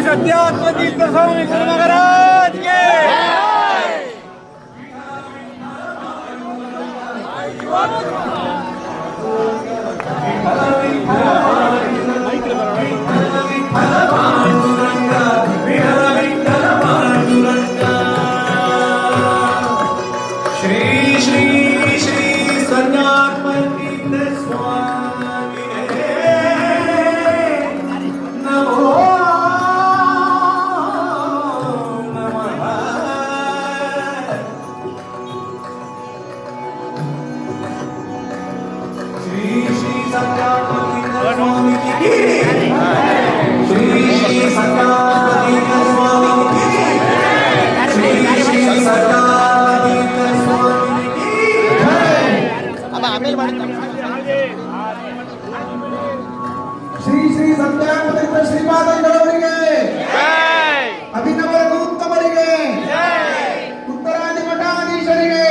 सत्यात्मतीर्थ स्वामी महाराज के श्री श्री श्री सत्यात्मतीर्थ स्वामी नमो ಶ್ರೀ ಶ್ರೀ ಸತ್ಯಾತ್ಮತೀರ್ಥ ಶ್ರೀಪಾದಂಗಳವರಿಗೆ ಅಭಿನವ ಉತ್ತಮರಿಗೆ ಉತ್ತರಾದಿ ಮಠಾಧೀಶರಿಗೆ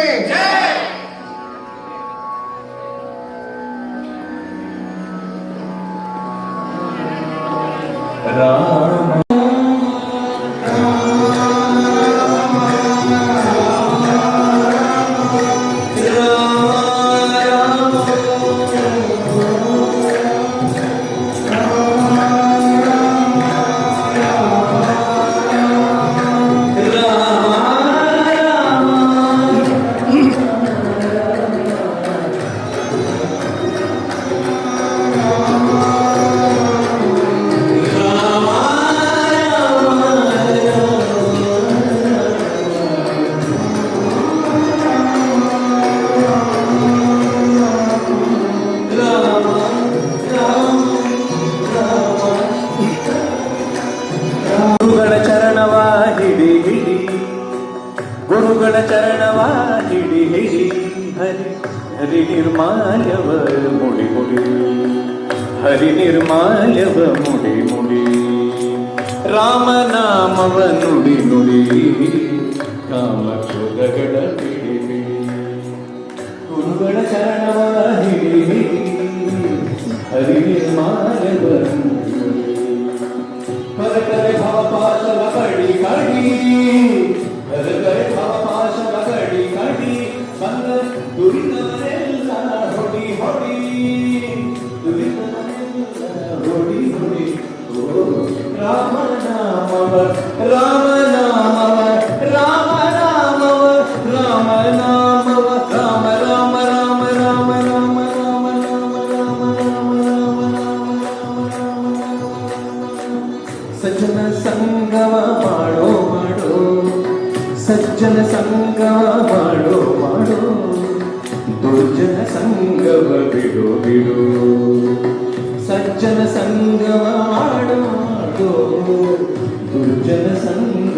ಗುರುಗಳ ಚರಣವ ಹಿಡಿ ಹಿಡಿ ಹರಿ ಹರಿ ನಿರ್ಮಾಲ್ಯವ ಮುಡಿ ಮುಡಿ ಹರಿ ನಿರ್ಮಾಲ್ಯವ ಮುಡಿ ಮುಡಿ ರಾಮನಾಮವ ನುಡಿ ನುಡಿ ಕಾಮಕ್ರೋಧಗಳ ಬಿಡಿ ಬಿಡಿ ಗುರುಗಳ ಚರಣವ ಹಿಡಿ ಹಿಡಿ ಹರಿ ನಿರ್ಮಾಲ್ಯವ ಕರೆ ಭಾವಪಾಶವ ಕಡಿ ಕಡಿ ಕರೆ ಭಾವಪಾಶವ ಕಡಿ ಕಡಿ ಬಂದ ದುರಿತವರೆಲ್ಲ ಹೊಡಿ ಹೊಡಿ ದುರಿತವರೆಲ್ಲ ಹೊಡಿ ಹೊಡಿ ರಾಮನಾಮವ ರಾಮನಾಮವ ರಾಮನಾಮವ ರಾಮನಾಮವ ರಾಮ ರಾಮ ರಾಮ ರಾಮ ರಾಮ ರಾಮ ರಾಮ ರಾಮ ಸಜ್ಜನ ಸಂಗವ ಮಾಡೋ ಮಾಡೋ ಸಜ್ಜನ ಸಂಗವ ಮಾಡೋ ಮಾಡೋ ದುರ್ಜನ ಸಂಗವ ಬಿಡು ಬಿಡು ಸಜ್ಜನ ಸಂಗವ ಮಾಡೋ ಮಾಡೋ ದುರ್ಜನ ಸಂಗ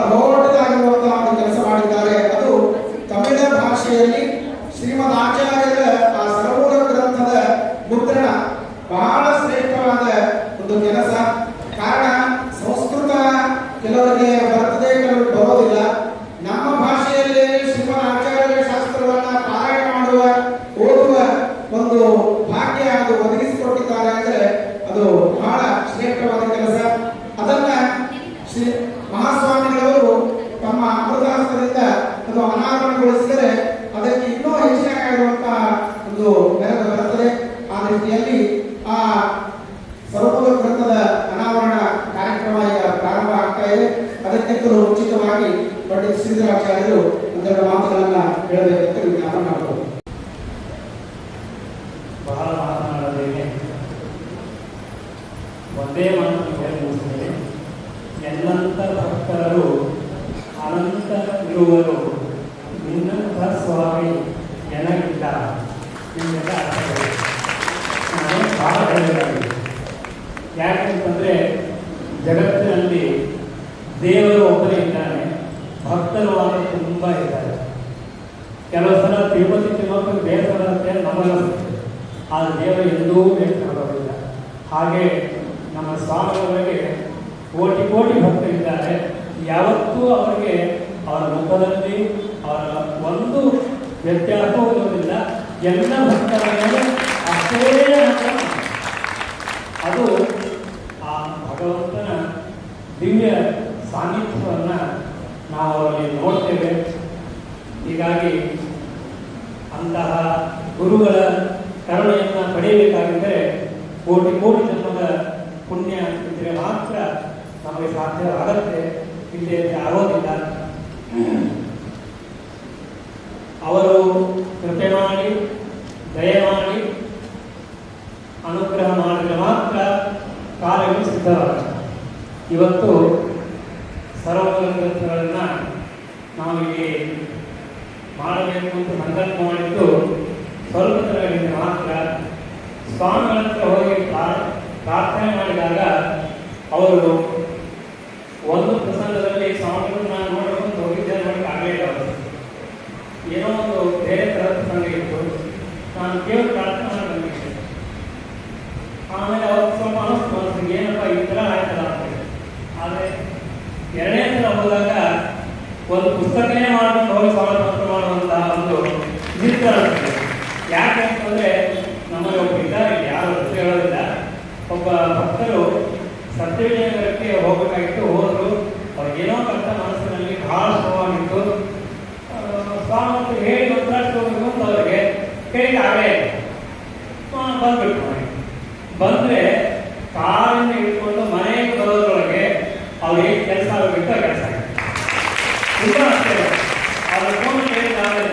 ಕೆಲವರಿಗೆ ಬರ್ತದೆ, ಕೆಲವರು ಬರೋದಿಲ್ಲ. ನಮ್ಮ ಭಾಷೆಯಲ್ಲಿ ಶ್ರೀಮನ್ ಆಚಾರ್ಯ ಶಾಸ್ತ್ರವನ್ನ ಪಾರಾಯಣ ಮಾಡುವ, ಓದುವ ಒಂದು ಭಾಗ್ಯ ಅದು ಒದಗಿಸಿಕೊಟ್ಟಿದ್ದಾರೆ ಅಂದ್ರೆ ಅದು ಬಹಳ ಶ್ರೇಷ್ಠವಾದ ಕೆಲಸ. ಅದನ್ನ ಶ್ರೀ ಮಹಾಸ್ವಾಮಿಗಳವರು ತಮ್ಮ ಅಮೃತಾಸ್ತ್ರದಿಂದ ಅದು ಅನಾವರಣಗೊಳಿಸಿದರೆ ಅದಕ್ಕೆ ಇನ್ನೂ ಹೆಚ್ಚಿನದಾಗಿರುವಂತಹ ಒಂದು ಮೆರಗು ಬರುತ್ತದೆ. ಆ ರೀತಿಯಲ್ಲಿ ಆ ಸರ್ವೋದ ಗ್ರಂಥದ ಅನಾವರಣ ಕಾರ್ಯಕ್ರಮ ಈಗ ಪ್ರಾರಂಭ ಆಗ್ತಾ ಇದೆ. ಅದಕ್ಕಿಂತಲೂ ಉಚಿತವಾಗಿ ಪಂಡಿತ್ ಶ್ರೀಧರಾಚಾರ್ಯರು ಒಂದೆರಡು ಮಾತುಗಳನ್ನ ಹೇಳಬೇಕಂತ ಜ್ಞಾನ ಮಾಡಬಹುದು. ಬಹಳ ಮಾತನಾಡಬೇಕೆ, ಒಂದೇ ಮಾತು ಮುಗಿಸ್ತೇನೆ. ಎಲ್ಲಂತ ಭಕ್ತರು ಅನಂತ ಇರುವರು, ನಿನ್ನಂಥ ಸ್ವಾಮಿ ನನಗಿಲ್ಲ. ನಿಮಗೆಲ್ಲ ಅರ್ಥಗಳು ನಾನು ಬಹಳ ಹೇಳಬೇಕಾಗಿದೆ. ಯಾಕೆಂತಂದರೆ ಜಗತ್ತಿನಲ್ಲಿ ದೇವರು ಒಬ್ಬರೇ ಇದ್ದಾನೆ, ಭಕ್ತರು ಮಾತ್ರ ತುಂಬ ಇದ್ದಾರೆ. ಕೆಲವು ಸಲ ತಿರುಪತಿ ತಿಮ್ಮಪ್ಪನ ಬೇಸರ ಅಂತ ನಮಗನಿಸುತ್ತೆ, ಆದರೆ ದೇವರು ಎಂದೂ ಬೇಸರ ಬರೋದಿಲ್ಲ. ಹಾಗೆ ನಮ್ಮ ಸ್ವಾಮಿಯವರಿಗೆ ಕೋಟಿ ಕೋಟಿ ಭಕ್ತರಿದ್ದಾರೆ. ಯಾವತ್ತೂ ಅವರಿಗೆ ಅವರ ಮುಖದಲ್ಲಿ ಅವರ ಒಂದು ವ್ಯತ್ಯಾಸವೂ ಇರುವುದಿಲ್ಲ. ಎಲ್ಲ ಭಕ್ತರ ಮೇಲೆ ಅಷ್ಟೇ ಅದು ಆ ಭಗವಂತನ ದಿವ್ಯ ಸಾನ್ನಿಧ್ಯವನ್ನು ನಾವು ಅವರಲ್ಲಿ ನೋಡ್ತೇವೆ. ಹೀಗಾಗಿ ಅಂತಹ ಗುರುಗಳ ಕರುಣೆಯನ್ನು ಪಡೆಯಬೇಕಾಗಿದ್ದರೆ ಕೋಟಿ ಕೋಟಿ ಜನ್ಮದ ಪುಣ್ಯ ಇದ್ದರೆ ಮಾತ್ರ ನಮಗೆ ಸಾಧ್ಯವಾಗತ್ತೆ, ಇಲ್ಲದೆ ಆಗೋದಿಲ್ಲ. ಅವರು ಕೃಪೆ ಮಾಡಿ, ದಯ ಮಾಡಿ, ಅನುಗ್ರಹ ಮಾಡಿದರೆ ಮಾತ್ರ ಕಾರ್ಯಗಳು ಸಿದ್ಧವಾಗುತ್ತೆ. ಇವತ್ತು ಸರ್ವೋದರ ಗ್ರಂಥಗಳನ್ನು ನಾವು ಇಲ್ಲಿ ಮಾಡಬೇಕು ಅಂತ ಸಂಕಲ್ಪ ಮಾಡಿದ್ದು ಸ್ವಲ್ಪ ದಿನಗಳಿಂದ ಮಾತ್ರ. ಸ್ವಾಮಿಗಳ ಹತ್ರ ಹೋಗಿ ಪ್ರಾರ್ಥನೆ ಮಾಡಿದಾಗ ಅವರು ಒಂದು ಪ್ರಸಂಗದಲ್ಲಿ ಸ್ವಾಮಿಗಳು ನಾನು ನೋಡಬೇಕು ಹೋಗಿದ್ದೆ, ನೋಡಿ ಆಗಲಿಲ್ಲ. ಅವರು ಏನೋ ಒಂದು ಬೇರೆ ಥರದ ಪ್ರಸಂಗ ಇತ್ತು, ನಾನು ಕೇವಲ ಪ್ರಾರ್ಥನೆ ಮಾಡಿ ಬಂದಿದ್ದೆ. ಆಮೇಲೆ ಅವ್ರು ಸ್ವಲ್ಪ ಅನಿಸ್ತು, ಏನಪ್ಪ ಈ ಥರ ಆಯ್ತಲ್ಲ ಅಂತ. ಆದರೆ ಎರಡನೇ ಸಲ ಹೋದಾಗ ಒಂದು ಪುಸ್ತಕನೇ ಮಾಡ್ಕೊಂಡು ಹೋಗಿ ಸ್ವಾಮಿ ಮಾಡುವಂತಹ ಒಂದು ಚಿತ್ರ ಅನಿಸ್ತದೆ. ಯಾಕೆ ಅಂತಂದರೆ ನಮ್ಮಲ್ಲಿ ಒಬ್ಬ ಇದ್ದಾರೆ, ಯಾರು ಹೆಸರು ಹೇಳೋದಿಲ್ಲ, ಒಬ್ಬ ಭಕ್ತರು ಸತ್ಯವಿಜಯನಗರಕ್ಕೆ ಹೋಗಬೇಕಾಗಿತ್ತು. ಹೋದರು, ಅವ್ರಿಗೇನೋ ಕಷ್ಟ ಮನಸ್ಸಿನಲ್ಲಿ ಬಹಳ ಶ್ರಮವಾಗಿತ್ತು. ಸ್ವಾಮಿ ಹೇಳಿ ಮಂತ್ರಾಕ್ಷಿ ಹೋಗಬೇಕು ಅಂತ ಅವರಿಗೆ ಕೇಳಿದಾಗಲೇ ಬಂದ್ಬಿಟ್ಟು ಬಂದರೆ ಕಾರಿಂದ ಇಟ್ಕೊಂಡು ಮನೆಗೆ ಬರೋದ್ರೊಳಗೆ ಅವ್ರು ಹೇಗೆ ಕೆಲಸ ಆಗಬೇಕು ಆ ಕೆಲಸ ತುಂಬ ಅಷ್ಟೇ. ಅವ್ರ ಫೋನ್ ಕೇಳಿದಾಗಲೇ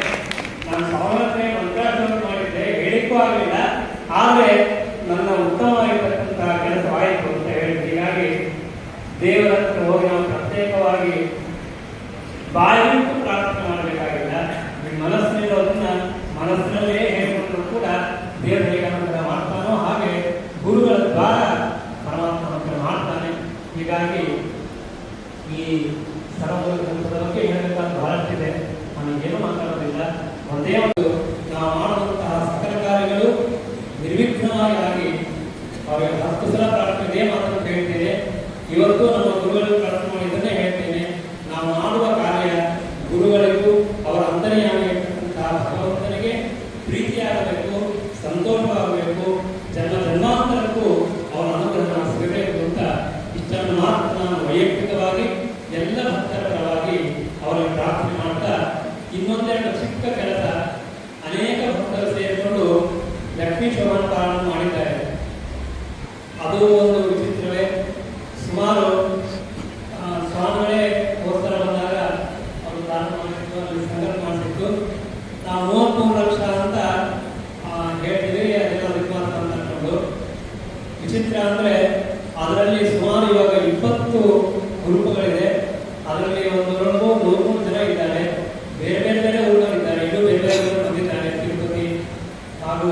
ನಾನು ಸ್ವಾಮಿ ಮಂತ್ರಾಕ್ಷಿ ಮಾಡಿದ್ದೆ, ಹೇಳಿಕ್ಕೂ ಆಗಲಿಲ್ಲ, ಆದರೆ ನನ್ನ ಉತ್ತಮವಾಗಿರ್ತಕ್ಕಂತಹ ಕೆಲಸವಾಯಿತು ಅಂತ ಹೇಳಿದ್ರು. ಹೀಗಾಗಿ ದೇವರ ಹತ್ರ ಹೋಗಿ ನಾವು ಪ್ರತ್ಯೇಕವಾಗಿ ಬಾಯಿಟ್ಟು ಪ್ರಾರ್ಥನೆ ಮಾಡಬೇಕಾಗಿಲ್ಲ. ನಿಮ್ಮ ಮನಸ್ಸಿನಲ್ಲಿರೋದನ್ನ ಮನಸ್ಸಿನಲ್ಲೇ ಹೇಳಿಕೊಂಡ್ರು ಕೂಡ ದೇವರು ಹೇಗೆ ಅನುಗ್ರಹ ಮಾಡ್ತಾನೋ ಹಾಗೆ ಗುರುಗಳ ದ್ವಾರ ಪರಮಾತ್ಮ ಅನುಗ್ರಹ ಮಾಡ್ತಾನೆ. ಹೀಗಾಗಿ ಈ ಸರ್ವೋದರ ಗ್ರಂಥದ ಬಗ್ಗೆ ಹೇಳಬೇಕಾದ ಬಹಳಷ್ಟಿದೆ, ನನಗೇನು ಮಾತಾಡೋದಿಲ್ಲ. ಒಂದೇ ಒಂದು ನಾವು ಮಾಡುವಂತಹ ಸಕಲ ಕಾರ್ಯಗಳು ನಿರ್ವಿಘ್ನವಾಗಿ ಅವರಿಗೆ 10 ಸಲ ಪ್ರಾರ್ಥನೆ ಮಾತನ್ನು ಹೇಳ್ತೇನೆ. ಇವತ್ತು ನಮ್ಮ ಗುರುಗಳು ಪ್ರಾರ್ಥನೆ ಮಾಡಿದ್ದನ್ನೇ ಹೇಳ್ತೇನೆ. ನಾವು ಮಾಡುವ ಕಾರ್ಯ ಗುರುಗಳಿಗೂ ಅವರ ಅಂತರ್ಯಾಮಿಯಾಗಿರ್ತಕ್ಕಂತಹ ಭಗವಂತನಿಗೆ ಪ್ರೀತಿಯಾಗಬೇಕು, ಸಂತೋಷವಾಗಬೇಕು, ಜನ್ಮ ಜನ್ಮಾಂತರಕ್ಕೂ ಅವರ ಅನುಗ್ರಹ ಸಿಗಬೇಕು ಅಂತ ಇಷ್ಟನ್ನು ಮಾತ್ರ ನಾನು ವೈಯಕ್ತಿಕವಾಗಿ ಎಲ್ಲ ಭಕ್ತರ ಪರವಾಗಿ ಅವರಿಗೆ ಪ್ರಾರ್ಥನೆ ಮಾಡ್ತಾ, ಇನ್ನೊಂದೆರಡು ಚಿಕ್ಕ ಕೆಲಸ ಅನೇಕ ಭಕ್ತರು ಸೇರಿಕೊಂಡು ಲಕ್ಷ್ಮೀ ಶೋಭನ ಪಾಲನೆ ಮಾಡಿದ್ದಾರೆ. ಅದು ಒಂದು ವಿಚಿತ್ರವೇ. ಸುಮಾರು ಸ್ವಾಮಿಗಳೇ ಹೋಗ್ತಾರ ಬಂದಾಗ ಅವರು ದಾನ ಮಾಡಿದ್ದು, ಅಲ್ಲಿ ಸಂಕಲ್ಪ ಮಾಡಿದ್ದು, ನಾವು 33 ಲಕ್ಷ ಅಂತ ಹೇಳ್ತೀವಿ, ಅದೆಲ್ಲ ವಿದ್ವಾಂಸ ಅಂತ ಅಂದ್ಕೊಂಡು. ವಿಚಿತ್ರ ಅಂದರೆ ಅದರಲ್ಲಿ ಸುಮಾರು ಇವಾಗ 20 ಗ್ರೂಪ್ಗಳಿದೆ. ಅದರಲ್ಲಿ ಒಂದು 200-300 ಜನ ಇದ್ದಾರೆ. ಬೇರೆ ಬೇರೆ ಬೇರೆ ಊರಿನವರಿದ್ದಾರೆ, ಇನ್ನೂ ಬೇರೆ ಬೇರೆ ಊರು ಬಂದಿದ್ದಾರೆ. ತಿರುಪತಿ ಹಾಗೂ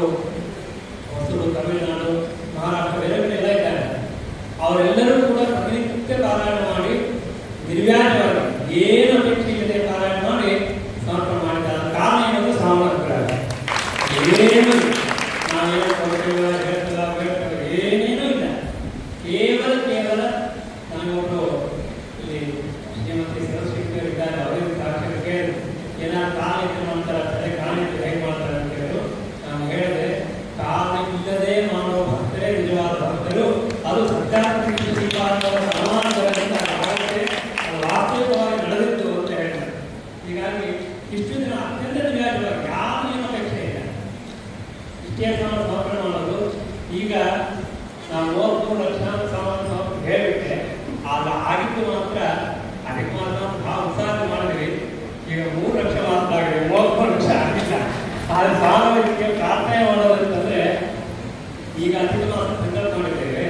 ಹೊಸೂರು, ತಮಿಳುನಾಡು, ಮಹಾರಾಷ್ಟ್ರ, ಬೇರೆ ಬೇರೆ ಎಲ್ಲ ಇದ್ದಾರೆ. ಅವರೆಲ್ಲರೂ ಕೂಡ ಪ್ರತಿನಿತ್ಯ ಪಾರಾಯಣ ಮಾಡಿ ನಿರ್ವ್ಯಾಜವಾಗಿ ಏನು ಅಪೇಕ್ಷೆ ಇಲ್ಲದೆ ಪಾರಾಯಣ ಮಾಡಿ ಸಮರ್ಪಣೆ ಮಾಡಿದ್ದಾರೆ. ಕಾರಣ ಏನಂದ್ರೆ ಸ್ವಾಮಿಗಳ ಏನು ನಾವೇನು ಹೇಳ್ತಲ್ಲ ಏನೇನೂ ಇಲ್ಲ. ಕೇವಲ ನಾನೊಬ್ಬರು ಇಲ್ಲಿ ಶ್ರೀಮತಿ ಶಿವಶಿಕ್ಷಕರು ಇದ್ದಾರೆ, ಅವರಿಗೆ ಸಾಕ್ಷಿ ಕೇಳಿ ಏನಾದ್ರು ಕಾಣಿಕೆ ಮಾಡ್ತಾರೆ, ತಲೆ ಕಾಣಿಕೆ ಹೇಗೆ ಮಾಡ್ತಾರೆ ಅಂತ ಹೇಳಿದ್ರು. ನಾನು ಹೇಳಿದೆ, ಕಾಣಿಲ್ಲದೆ ಮಾಡುವ ಭಕ್ತರೇ ನಿಜವಾದ ಭಕ್ತರು. ಅದು ಸತ್ಯಾತ್ಮ ಶ್ರೀಪಾದರ ಸಮಾನಗಳಿಂದ ಆಗತ್ತೆ, ಅದು ವಾಸ್ತವಿಕವಾಗಿ ನಡೆದಿತ್ತು ಅಂತ ಹೇಳ್ತಾರೆ. ಹೀಗಾಗಿ ಇಷ್ಟು ದಿನ ಅತ್ಯಂತ ನಿಜವಾಗಿ ಯಾವ ಅಪೇಕ್ಷೆ ಇಲ್ಲ, ಇಷ್ಟೇ ಸಮರ್ಪಣೆ ಮಾಡೋದು. ಈಗ ನಾವು 33 ಲಕ್ಷ ಸಾಮಾನು ಹೇಳಿಬಿಟ್ಟೆ, ಆಗ ಆಗಿದ್ದು ಮಾತ್ರ ಅದಕ್ಕೆ ಮಾತ್ರ ನಾವು ಉತ್ಸಾಹ ಮಾಡಿದ್ವಿ. ಈಗ 3 ಲಕ್ಷ ಮಾತ್ರ ಆಗಿದೆ, 33 ಲಕ್ಷ ಆಗಿಲ್ಲ. ಆದರೆ ಸಾಮಾನ್ಯಕ್ಕೆ ಪ್ರಾರ್ಥನೆ ಮಾಡೋದಂತಂದ್ರೆ ಈಗ ಅಧಿಕ ಮಾಸ ಸಂಕಲ್ಪ ಮಾಡಿದ್ದೇವೆ,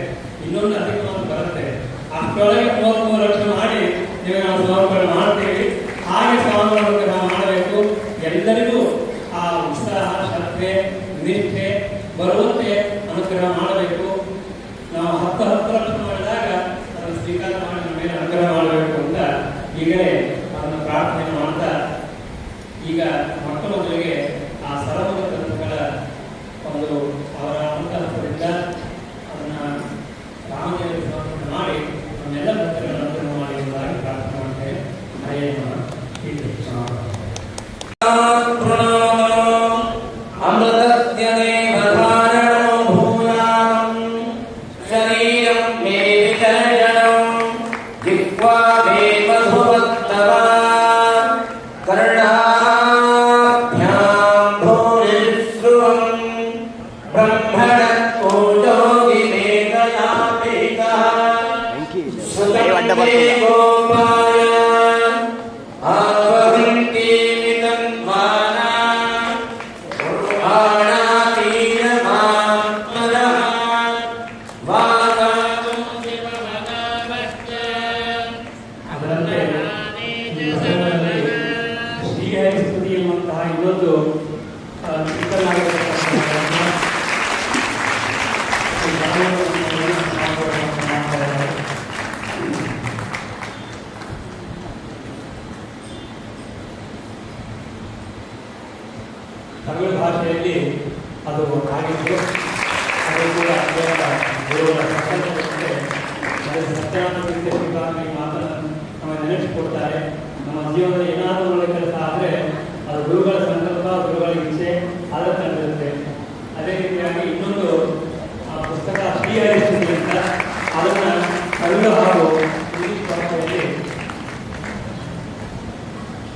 ಇನ್ನೊಂದು ಅಧಿಕ ಮಾಸ ಬರುತ್ತೆ, ಅಷ್ಟೊಳಗೆ 33 ಲಕ್ಷ ಮಾಡಿ ನೀವು ನಾವು ಸಮರ್ಪಣೆ ಮಾಡ್ತೀವಿ. ಹಾಗೆ ಸಮರ್ಪಣೆ ನಾವು ಮಾಡಬೇಕು. ಎಲ್ಲರಿಗೂ ಆ ಉತ್ಸಾಹ, ಶ್ರದ್ಧೆ, ನಿಷ್ಠೆ ಬರುವಂತೆ ಅನುಗ್ರಹ ಮಾಡಬೇಕು. ನಾವು 10 ಲಕ್ಷ ಮಾಡಿದಾಗ ಅದನ್ನು ಸ್ವೀಕಾರ ಮಾಡಿ ನಮ್ಮ ಮೇಲೆ ಅನುಗ್ರಹ ಮಾಡಬೇಕು ಅಂತ ಈಗಲೇ ಅದನ್ನು ಪ್ರಾರ್ಥನೆ ಮಾಡ್ತಾ, ಈಗ ಮೊಟ್ಟ ಮೊದಲಿಗೆ ಆ ಸರೋವರ ಗ್ರಂಥಗಳ ಒಂದು ಅವರ ಅಂತಃದಿಂದ ಅದನ್ನು ರಾಮದೇವರಿಗೆ ಸಮರ್ಪಣೆ ಮಾಡಿ ನಮ್ಮೆಲ್ಲ ಭಕ್ತರನ್ನು ಅನುಗ್ರಹ ಮಾಡಿ ಎಂಬುದಾಗಿ ಪ್ರಾರ್ಥನೆ ಮಾಡ್ತೇವೆ. ಹರೇ ನಮಃ. ಇನ್ನೊಂದು ತಮಿಳು ಭಾಷೆಯಲ್ಲಿ ಅದು ಆಗಿದ್ದು, ಅದು ಕೂಡ ಗುರುಗಳ ಸಂಕಲ್ಪಕ್ಕೆ ಸತ್ಯಾನಂದ ಮಾತನ್ನು ನಮಗೆ ನೆನೆಸಿಕೊಡ್ತಾರೆ. ನಮ್ಮ ಜೀವನದಲ್ಲಿ ಏನಾದರೂ ಒಳ್ಳೆ ಕೆಲಸ ಆದರೆ ಅದು ಗುರುಗಳ ಸಂಕಲ್ಪ, ಗುರುಗಳ ಇಚ್ಛೆ ಅದಕ್ಕೆ ನಡೆಯುತ್ತೆ. ಅದೇ ರೀತಿಯಾಗಿ ಇನ್ನೊಂದು ಪುಸ್ತಕ ಶ್ರೀಹರಿಸ್ತೀನಿ ಅಂತ, ಅದನ್ನು ತಮಿಳು ಹಾಗೂ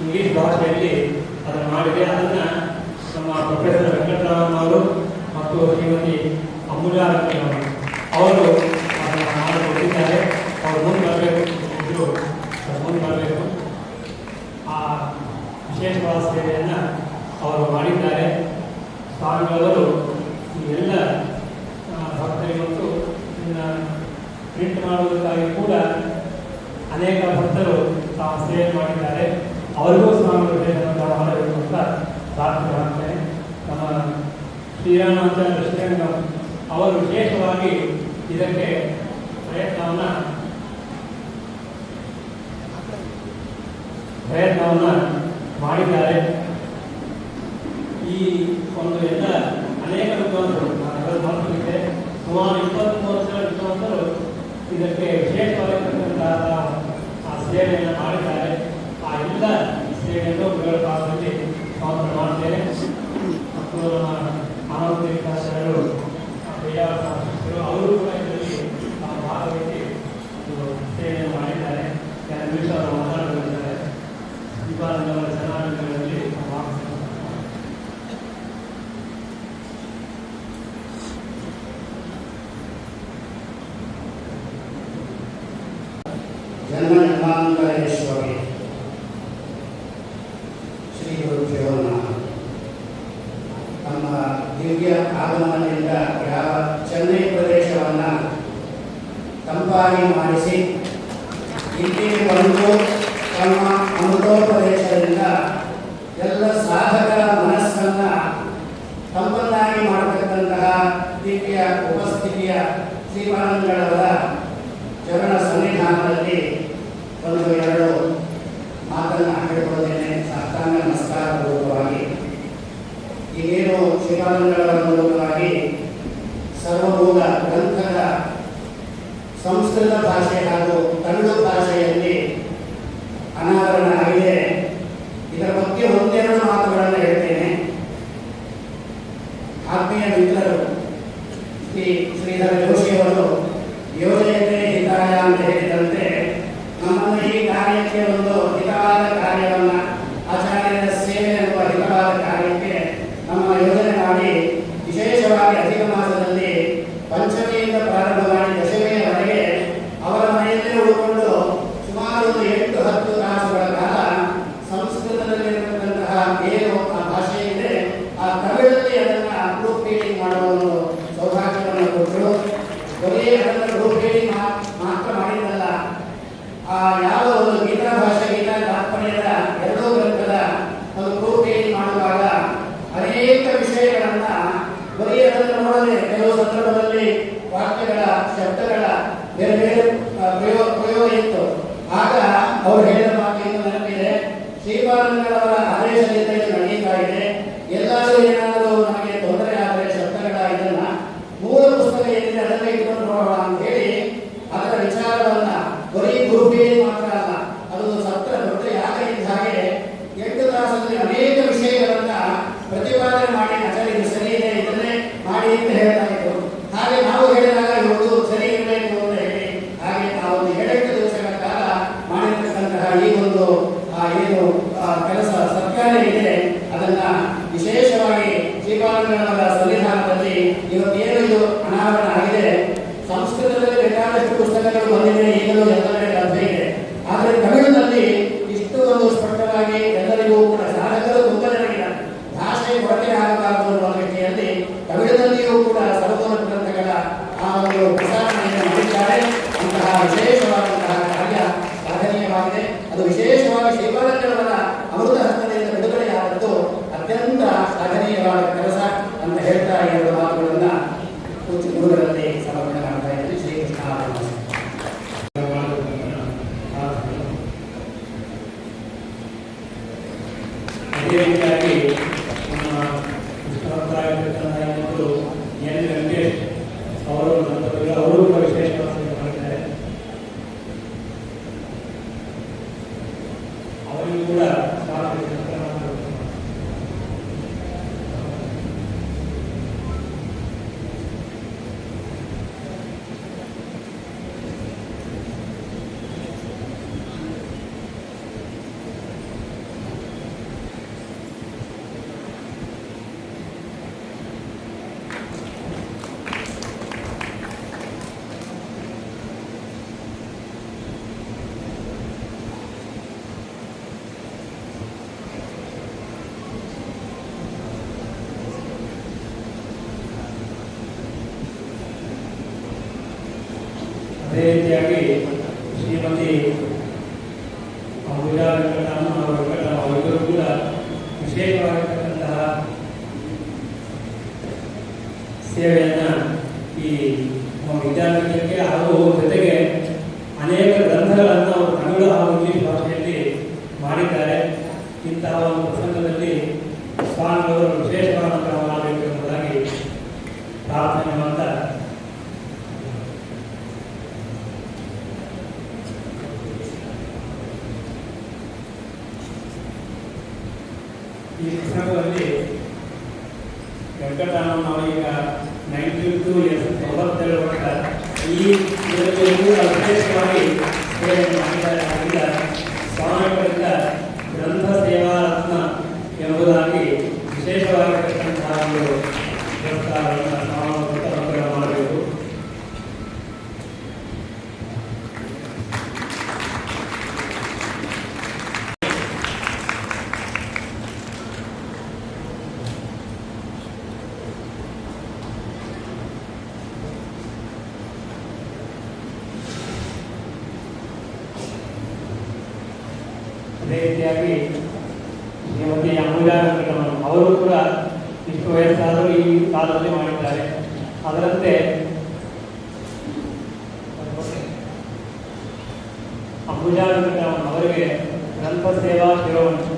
ಇಂಗ್ಲಿಷ್ ಭಾಷೆಯಲ್ಲಿ ಅದನ್ನು ಮಾಡಿದೆ. ಅದನ್ನು ನಮ್ಮ ಪ್ರೊಫೆಸರ್ ವೆಂಕಟರಾಮನ್ ಅವರು ಮತ್ತು ಶ್ರೀಮತಿ ಅಮೂಲ್ಯ ಅವರು ಅದನ್ನು ಮಾಡಿಕೊಟ್ಟಿದ್ದಾರೆ. ಅವರು ಮುಂದೆ ಬರಬೇಕು, ಮುಂದೆ ಬರಬೇಕು. ಆ ವಿಶೇಷವಾದ ಸೇವೆಯನ್ನು ಅವರು ಮಾಡಿದ್ದಾರೆ. ಸ್ವಾಮಿಗಳವರು ಎಲ್ಲ ಭಕ್ತರಿಗೆ ಮತ್ತು ಪ್ರಿಂಟ್ ಮಾಡುವುದಕ್ಕಾಗಿ ಕೂಡ ಅನೇಕ ಭಕ್ತರು ತಾವು ಸೇವೆ ಮಾಡಿದ್ದಾರೆ. ಅವರಿಗೂ ಸ್ವಾಮಿಗಳು ಮಾಡಬೇಕು ಅಂತ ಪ್ರಾರ್ಥನೆ ಮಾಡ್ತೇನೆ. ನಮ್ಮ ಶ್ರೀರಾಮಾಚಾರ್ಯ ಶ್ರೀರಂಗಂ ಅವರು ವಿಶೇಷವಾಗಿ ಇದಕ್ಕೆ ಪ್ರಯತ್ನವನ್ನು ಮಾಡಿದ್ದಾರೆ. ಈ ಒಂದು ಎಲ್ಲ ಅನೇಕ ವಿದ್ವಾಂಸರು ಮಾತುಕತೆ ಸುಮಾರು 23 ಜನ ವಿದ್ವಾಂಸರು ಇದಕ್ಕೆ ವಿಶೇಷವಾಗಿರ್ತಕ್ಕಂತಹ ಆ ಸೇವೆಯನ್ನು ಮಾಡಿದ್ದಾರೆ. ಆ ಎಲ್ಲ ಸೇವೆಯನ್ನು ಗುರುಗಳ ಪಾತ್ರದಲ್ಲಿ ಸಮರ್ಪಣೆ ಮಾಡ್ತೇನೆ. ಮತ್ತು ನಮ್ಮ ಮಾನವೀಕರು ಅವರು ಕೂಡ ಇದರಲ್ಲಿ ಭಾಗವಹಿಸಿ ಸೇವೆಯನ್ನು ಮಾಡಿದ್ದಾರೆ. ನಿಮಿಷ ಅವರು ಮಾತನಾಡುತ್ತಿದ್ದಾರೆ. ದೀಪಾವಳಿಗಳ ಜನಾಂಗಗಳಲ್ಲಿ ಜನ್ಮ ಜನ್ಮಾಂತರೇಶ್ವರಿ ಶ್ರೀ ಗುರುಭ್ಯೋ ನಮಃ. ನಮ್ಮ ದಿವ್ಯ ಆಗಮನದಿಂದ ಯಾವ ಚೆನ್ನೈ ಪ್ರದೇಶವನ್ನು ತಂಪಾಗಿ ಮಾಡಿಸಿ ಇಲ್ಲಿ ಬಂದು ತಮ್ಮ ಅಮೃತೋಪದೇಶದಿಂದ ಎಲ್ಲ ಸಾಧಕರ ಮನಸ್ಸನ್ನು ತಂಪನ್ನಾಗಿ ಮಾಡತಕ್ಕಂತಹ ದಿವ್ಯ ಉಪಸ್ಥಿತಿಯ ಶ್ರೀಪಾದಂಗಳವರ ಚರಣ ಸನ್ನಿಧಾನದಲ್ಲಿ ಒಂದು ಎರಡು ಮಾತನ್ನು ಹೇಳಿಕೊಳ್ಳುತ್ತೇನೆ. ಸಾಷ್ಟಾಂಗ ನಮಸ್ಕಾರ ಪೂರ್ವಕವಾಗಿ ಈಗೇನು ಶ್ರೀಪಾದಂಗಳವರ ಮೂಲಕವಾಗಿ ಸರ್ವಮೂಲ ಗ್ರಂಥದ ಸಂಸ್ಕೃತ ಭಾಷೆ ಹಾಗೂ ತಮಿಳು ಭಾಷೆಯಲ್ಲಿ ಅನಾವರಣ ಆಗಿದೆ. ಇದರ ಬಗ್ಗೆ ಒಂದೆರಡು ಮಾತುಗಳನ್ನು ಹೇಳ್ತೇನೆ. ಆತ್ಮೀಯ ಮಿತ್ರರು, ಶ್ರೀಧರ ಜೋಶಿಯವರು ಯೋಜನೆ ಹಿತಾಯ ಅಂತ ಹೇಳಿದಂತೆ ನಮ್ಮನ್ನು ಈ ಕಾರ್ಯಕ್ಕೆ ಒಂದು ಹಿತವಾದ ಕಾರ್ಯವನ್ನು, ಆಚಾರ್ಯರ ಸೇವೆ ಎನ್ನುವ ಹಿತವಾದ ಕಾರ್ಯಕ್ಕೆ ನಮ್ಮ ಯೋಜನೆ ಮಾಡಿ ವಿಶೇಷವಾಗಿ ಅಧಿಕ ಮಾಸದಲ್ಲಿ ಪಂಚಮಿಯಿಂದ ಪ್ರಾರಂಭ ಮಾಡಿ ದಶಮಿಯವರೆಗೆ ಅವರ ಮನೆಯಲ್ಲೇ ಉಳ್ಕೊಂಡು ಸುಮಾರು 8-10 ತಾಸುಗಳ ಕಾಲ ಸಂಸ್ಕೃತದಲ್ಲಿರತಕ್ಕಂತಹ ಏನು ಆ ಭಾಷೆ ಇದೆ ಆ ತಮಿಳಲ್ಲಿ ಅದನ್ನ ಪ್ರೂಫ್ ರೀಡಿಂಗ್ ಮಾಡುವ ಒಂದು ಸೌಭಾಗ್ಯವನ್ನು ಕೊಟ್ಟರು. ಬರೀ ಅದನ್ನು ಪ್ರೂಫ್ ರೀಡಿಂಗ್ ಮಾತ್ರ ಮಾಡಿದ್ದಲ್ಲ, ಆ ಯಾವ ಒಂದು ಗೀತಾ ಭಾಷೆ ಗೀತಾ ತಾತ್ಪರ್ಯದ 2 ಗ್ರಂಥದ ಒಂದು ಪ್ರೂಫ್ ರೀಡಿಂಗ್ ಮಾಡುವಾಗ ಅನೇಕ ವಿಷಯಗಳನ್ನ ಬರೀ ಅದನ್ನು ನೋಡದೆ ಕೆಲವು ಸಂದರ್ಭದಲ್ಲಿ ವಾಕ್ಯಗಳ ಶಬ್ದಗಳ ಬೇರೆ ಬೇರೆ ಪ್ರಯೋಗ ಇತ್ತು. ಆಗ ಅವರು ಹೇಳಿದ ಮಾತು ಇನ್ನು ನೆನಪಿದೆ. ಶ್ರೀಪಾದಂಗಳವರ ಆದೇಶದಿಂದ ಇದು ನಡೀತಾ ಇದೆ. ಎಲ್ಲಾದರೂ ಏನಾದರೂ ನಮಗೆ ತೊಂದರೆ ಆದರೆ ಶಬ್ದಗಳ ಇದನ್ನ ಮೂಲ ಪುಸ್ತಕ ಏನಿದೆ ಅದನ್ನ ಇಟ್ಕೊಂಡು ನೋಡೋಣ ಅಂತ ಹೇಳಿ ಅದರ ವಿಚಾರವನ್ನ ಬರೀ ಗುರುಪೇರಿ ಮಾತ್ರ ಅಲ್ಲ, ಅದು ಸತ್ರ ದೊಡ್ಡ ಯಾಗ ಇದ್ದ ಹಾಗೆ 8 ತಾಸಲ್ಲಿ ಅನೇಕ ವಿಷಯಗಳನ್ನ ಪ್ರತಿಪಾದನೆ ಮಾಡಿ ಅಚರಿ ಇದು ಸರಿ ಇದೆ ಇದನ್ನೇ ಮಾಡಿ ಅಂತ ಹೇಳ್ತಾ ಇದ್ರು. ಹಾಗೆ ನಾವು ಹೇಳಿದಾಗ ಇವತ್ತು ಸರಿ ಇರಬೇಕು ಅಂತ ಹೇಳಿ ಹಾಗೆ ನಾವು 7-8 ದಿವಸಗಳ ಕಾಲ ಮಾಡಿರ್ತಕ್ಕಂತಹ ಈ ಒಂದು ಏನು ಕೆಲಸ ಸರ್ಕಾರ ಇದೆ ಅದನ್ನ ವಿಶೇಷವಾಗಿ ಶ್ರೀಪಾದಂಗಳವರ ಸನ್ನಿಧಾನದಲ್ಲಿ ಇವತ್ತೇನು ಇದು ಅನಾವರಣ ಆಗಿದೆ. ಸಂಸ್ಕೃತದಲ್ಲಿ ಬೇಕಾದಷ್ಟು ಪುಸ್ತಕಗಳು ಬಂದಿದೆ, ಈಗಲೂ ಎಲ್ಲೆಡೆ ಲಭ್ಯ ಇದೆ. ಆದರೆ ತಮಿಳಿನಲ್ಲಿ ಇಷ್ಟು ಒಂದು ಸ್ಪಷ್ಟವಾಗಿ ಎಲ್ಲರಿಗೂ ಕೂಡ ಸಾಧಕರು ತುಂಬ ಜನರಿದ್ದಾರೆ. ಭಾಷೆ ಕೊರತೆ ಆಗಬಾರದು ಅನ್ನುವ ರೀತಿಯಲ್ಲಿ ತಮಿಳಿನಲ್ಲಿಯೂ ಕೂಡ ಸರ್ವೋನ್ನತ ಗ್ರಂಥಗಳ ಆ ಒಂದು ಪ್ರಸಾರಣೆಯನ್ನು ಮಾಡಿದ್ದಾರೆ. ಅಂತಹ ವಿಶೇಷವಾದಂತಹ ಕಾರ್ಯ ಶ್ಲಾಘನೀಯವಾಗಿದೆ. ಅದು ವಿಶೇಷವಾಗಿ ಶ್ರೀಪಾದಂಗಳವರ ಅಮೃತ ಹಸ್ತದಿಂದ ಬಿಡುಗಡೆಯಾದದ್ದು ಅತ್ಯಂತ ಶ್ಲಾಘನೀಯವಾದ ಕೆಲಸ ಅಂತ ಹೇಳ್ತಾ 2 ಮಾತುಗಳನ್ನ ಗುರುಗಳಲ್ಲಿ ಸಮರ್ಪಣೆ ಮಾಡ್ತಾ ಇದ್ದೀನಿ. ಶ್ರೀಕೃಷ್ಣ ಅದೇ ರೀತಿಯಾಗಿ ನಮ್ಮ ಕೃಷ್ಣಭಕ್ತರಾಗಿರ್ತಕ್ಕಂಥ ಎನ್ ವೆಂಕಟೇಶ್ ಅವರು ಅವರು ಕೂಡ ವಿಶೇಷವಾಗಿ ಮಾಡಿದ್ದಾರೆ. ಅವರಿಗೂ ಕೂಡ ಅದೇ ರೀತಿಯಾಗಿ ಶ್ರೀಮತಿ ಅಂಬುಜಾ ವೆಂಕಟರಾಮನ್ ಅವರಿಗೂ ಕೂಡ ವಿಶೇಷವಾಗಿರ್ತಕ್ಕಂತಹ ಸೇವೆಯನ್ನು ಈ ವಿದ್ಯಾರ್ಥಿಗಳಿಗೆ ಹಾಗೂ ಜೊತೆಗೆ ಅನೇಕ ಗ್ರಂಥಗಳನ್ನು ಅವರು ತಮಿಳು ಹಾಗೂ ಇಂಗ್ಲಿಷ್ ಭಾಷೆಯಲ್ಲಿ ಮಾಡಿದ್ದಾರೆ. ಇಂತಹ ಒಂದು ಪ್ರಸಂಗದಲ್ಲಿ ಸ್ವಾಮಿಗಳು ವಿಶೇಷವಾದಂತಹ ಮಾಡಬೇಕು ಎಂಬುದಾಗಿ ಪ್ರಾರ್ಥನೆ ಮಾಡ್ತಾ ಈ ಪ್ರಸಂಗದಲ್ಲಿ ವೆಂಕಟರಾಮನ್ ಅವರೀಗ 92 ಇಯರ್ಸ್ 92 ವರ್ಷ ಈ ಇದರಲ್ಲಿ ವಿಶೇಷವಾಗಿ ಸೇವೆಯನ್ನು ಮಾಡಿದ್ದಾರೆ. ಆಗಿಲ್ಲ ಸ್ವಾಮಿಗಳಿಂದ ಗ್ರಂಥ ಸೇವಾ ರತ್ನ ಎಂಬುದಾಗಿ ವಿಶೇಷವಾಗಿರತಕ್ಕಂತಹ ಒಂದು ಪುರಸ್ಕಾರವನ್ನು ಸ್ವಾಮಿ ಮಾಡಬೇಕು. ಅದೇ ರೀತಿಯಾಗಿ ಶ್ರೀಮತಿ ಅಂಬುಜಾ ವೆಂಕಟರಮನ್ ಅವರು ಕೂಡ ಇಷ್ಟು ವಯಸ್ಸಾದರೂ ಈ ಕಾಲದಲ್ಲಿ ಮಾಡಿದ್ದಾರೆ. ಅದರಂತೆ ಅಂಬುಜಾ ವೆಂಕಟರಮನ್ ಅವರಿಗೆ ಗ್ರಂಥ ಸೇವಾ ಶಿರೋಮಣಿ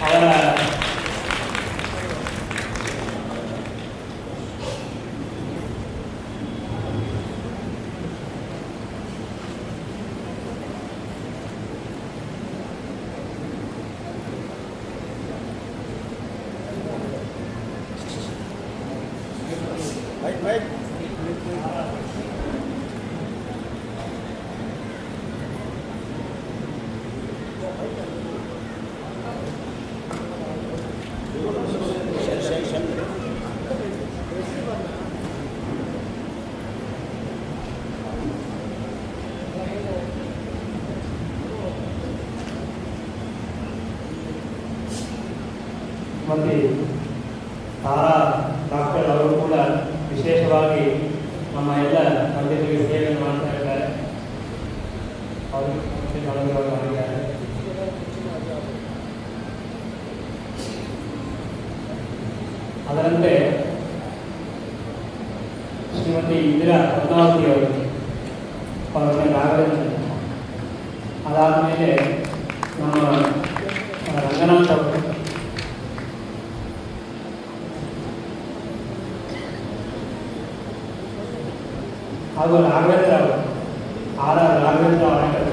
ಅವರ ಮತ್ತು ತಾರಾ ಡಾಕ್ಟರ್ ಅವರು ಕೂಡ ವಿಶೇಷವಾಗಿ ನಮ್ಮ ಎಲ್ಲ ಪಂಡಿತರಿಗೆ ಸೇವೆಯನ್ನು ಮಾಡ್ತಾ ಇದ್ದಾರೆ. ಅವರು ಮಾಡಿದ್ದಾರೆ. ಅದರಂತೆ ಶ್ರೀಮತಿ ಇಂದಿರಾ ಪದ್ಮಾವತಿ ಅವರು ಅವರನ್ನು ನಾಗರಾಜ್, ಅದಾದ ಮೇಲೆ ನಮ್ಮ ರಂಗನಾಥ್ ಅವರು, ಹಾಗೂ ರಾಘವೇಂದ್ರ ಅವರು, ರಾಘವೇಂದ್ರ ಅವರು.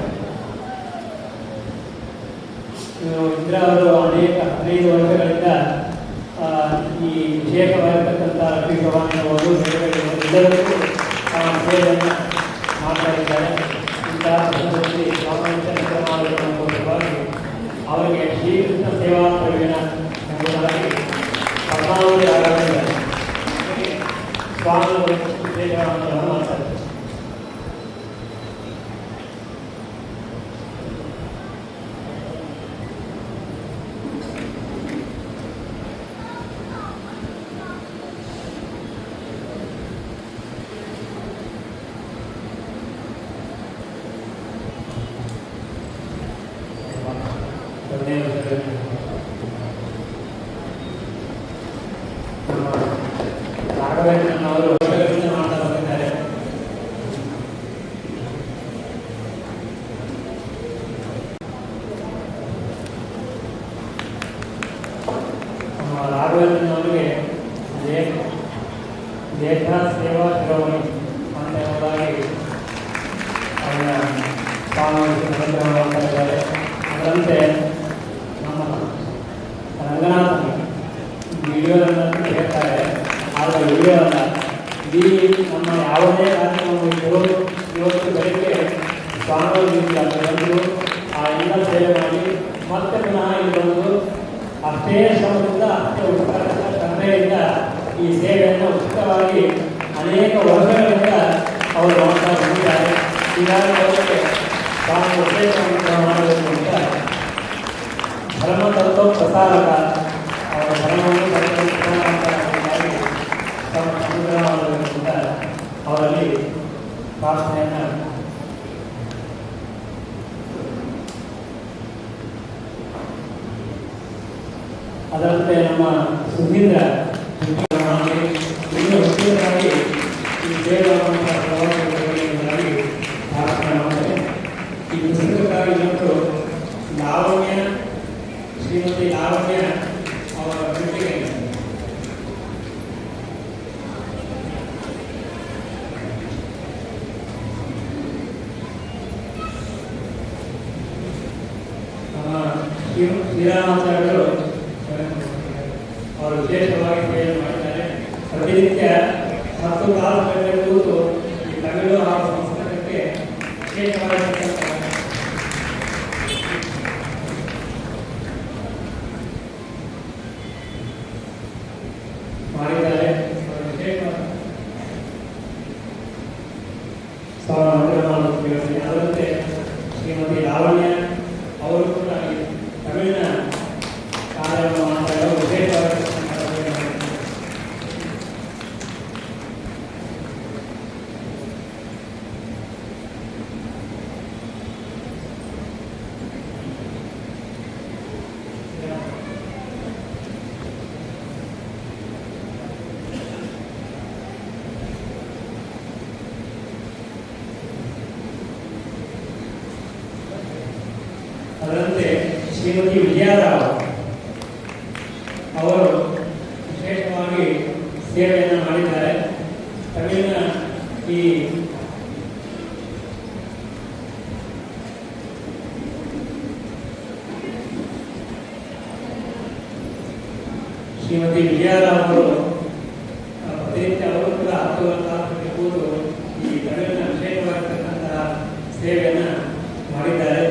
ಇಂದಿರಾ ಅವರು 15 ವರ್ಷಗಳಿಂದ ಈ ವಿಶೇಷವಾಗಿರ್ತಕ್ಕಂಥ ರಫಿ ಪ್ರವಾಹನವರು ಎಲ್ಲರಿಗೂ ಸೇವೆಯನ್ನು ಮಾಡ್ತಾ ಇದ್ದಾರೆ. ಇಂತಹ ಸಂದರ್ಭದಲ್ಲಿ ಸ್ವಾಮಿ ಅವರಿಗೆ ಶ್ರೀಕೃಷ್ಣ ಸೇವಾ ಪ್ರಯೋಜನ ಎಂಬುದಾಗಿ ಪದ್ಮಾವತಿ ರಾಘವೇಂದ್ರ ಸ್ವಾಮಿಗಳು ವಿಶೇಷವನ್ನು ಮಾಡ್ತಾರೆ. ರಾಘವೇಂದ್ರನವರು ಮಾಡ್ತಾ ಬಂದಿದ್ದಾರೆ. ರಾಘವೇಂದ್ರನವರಿಗೆ ದೇಶ ಸೇವಾ ಶಿರೋಮಣಿ ಅಂತ ಎಂಬುದಾಗಿ ಅವರ ಮಾಡ್ತಾ ಇದ್ದಾರೆ. ಅದರಂತೆ ನಮ್ಮ ರಂಗನಾಥ್ ವಿಡಿಯೋವನ್ನು ಹೇಳ್ತಾರೆ. ಆದರೆ ವಿಡಿಯೋ ಅಲ್ಲ, ಇಡೀ ನಮ್ಮ ಯಾವುದೇ ಕಾರ್ಯಕ್ರಮ ಇವತ್ತು ಬೆಳಗ್ಗೆ ಸ್ವಾಮಿಗಳು ಆ ಎಲ್ಲ ಸೇವೆ ಮಾಡಿ ಮತ್ತೆ ಪುನಃ ಇಲ್ಲಿ ಬಂದು ಅಷ್ಟೇ ಶ್ರಮದಿಂದ ಅಷ್ಟೇ ಶ್ರದ್ಧೆಯಿಂದ ಈ ಸೇವೆಯನ್ನು ಉಚಿತವಾಗಿ ಅನೇಕ ವರ್ಷಗಳಿಂದ ಅವರು ಮಾಡ್ತಾ ಬಂದಿದ್ದಾರೆ. ಹೀಗಾಗಿ ಅವರಿಗೆ ತಾನು ಉಪಯೋಗ ಮಾಡಬೇಕು ಅಂತ ಧರ್ಮ ತತ್ವ ಪ್ರಸಾರಕ ಅವರ ಧರ್ಮವನ್ನು ಅನುಗ್ರಹ ಮಾಡಬೇಕು ಅಂತ ಅವರಲ್ಲಿ ಪ್ರಾರ್ಥನೆಯನ್ನು ಅದರಂತೆ ನಮ್ಮ ಸುಧೀಂದ್ರ ಇನ್ನೂ ಹೆಚ್ಚಿನದಾಗಿ ಈ ಸೇವೆಯನ್ನು ಪ್ರಾರ್ಥನೆ ಮಾಡ್ತಾರೆ. ಈ ಪುಸ್ತಕಕ್ಕಾಗಿ ಇವತ್ತು ಲಾವಣ್ಯ, ಶ್ರೀಮತಿ ಲಾವಣ್ಯ ಅವರ ಭೇಟಿಗೆ ಶ್ರೀರಾಮಾಚಾರ್ಯರು ಅವರು ವಿಶೇಷವಾಗಿ ಸೇವೆ ಮಾಡಿದ್ದಾರೆ. ಪ್ರತಿನಿತ್ಯ 10 ತಾಸುಗಳ ಕೂತು ಈ ತಮಿಳು ಹಾಗೂ ಸಂಸ್ಕೃತಕ್ಕೆ ವಿಶೇಷವಾಗಿ ಮಾಡಿದ್ದಾರೆ. ಅದರಂತೆ ಶ್ರೀಮತಿ ಲಾವಣ್ಯ ಅವರು ಕೂಡ ತಮಿಳಿನ ಕಾರ್ಯವನ್ನು ಮಾಡ್ತಾರೆ. ವಿಶೇಷವಾಗಿ ಅದರಂತೆ ಶ್ರೀಮತಿ ವಿಜಯರಾವ್ ಅವರು ವಿಶೇಷವಾಗಿ ಸೇವೆಯನ್ನು ಮಾಡಿದ್ದಾರೆ. ತಮಿಳಿನ ಈ ಶ್ರೀಮತಿ ವಿಜಯರಾವ್ ಅವರು ಪ್ರತಿನಿತ್ಯ ಅವರು ಕೂಡ 10 40 ತಾಲೂಕಿಗೆ ಕೂತು ಈ ತಮಿಳಿನ ವಿಶೇಷವಾಗಿರ್ತಕ್ಕಂತಹ ಸೇವೆಯನ್ನು ಮಾಡಿದ್ದಾರೆ.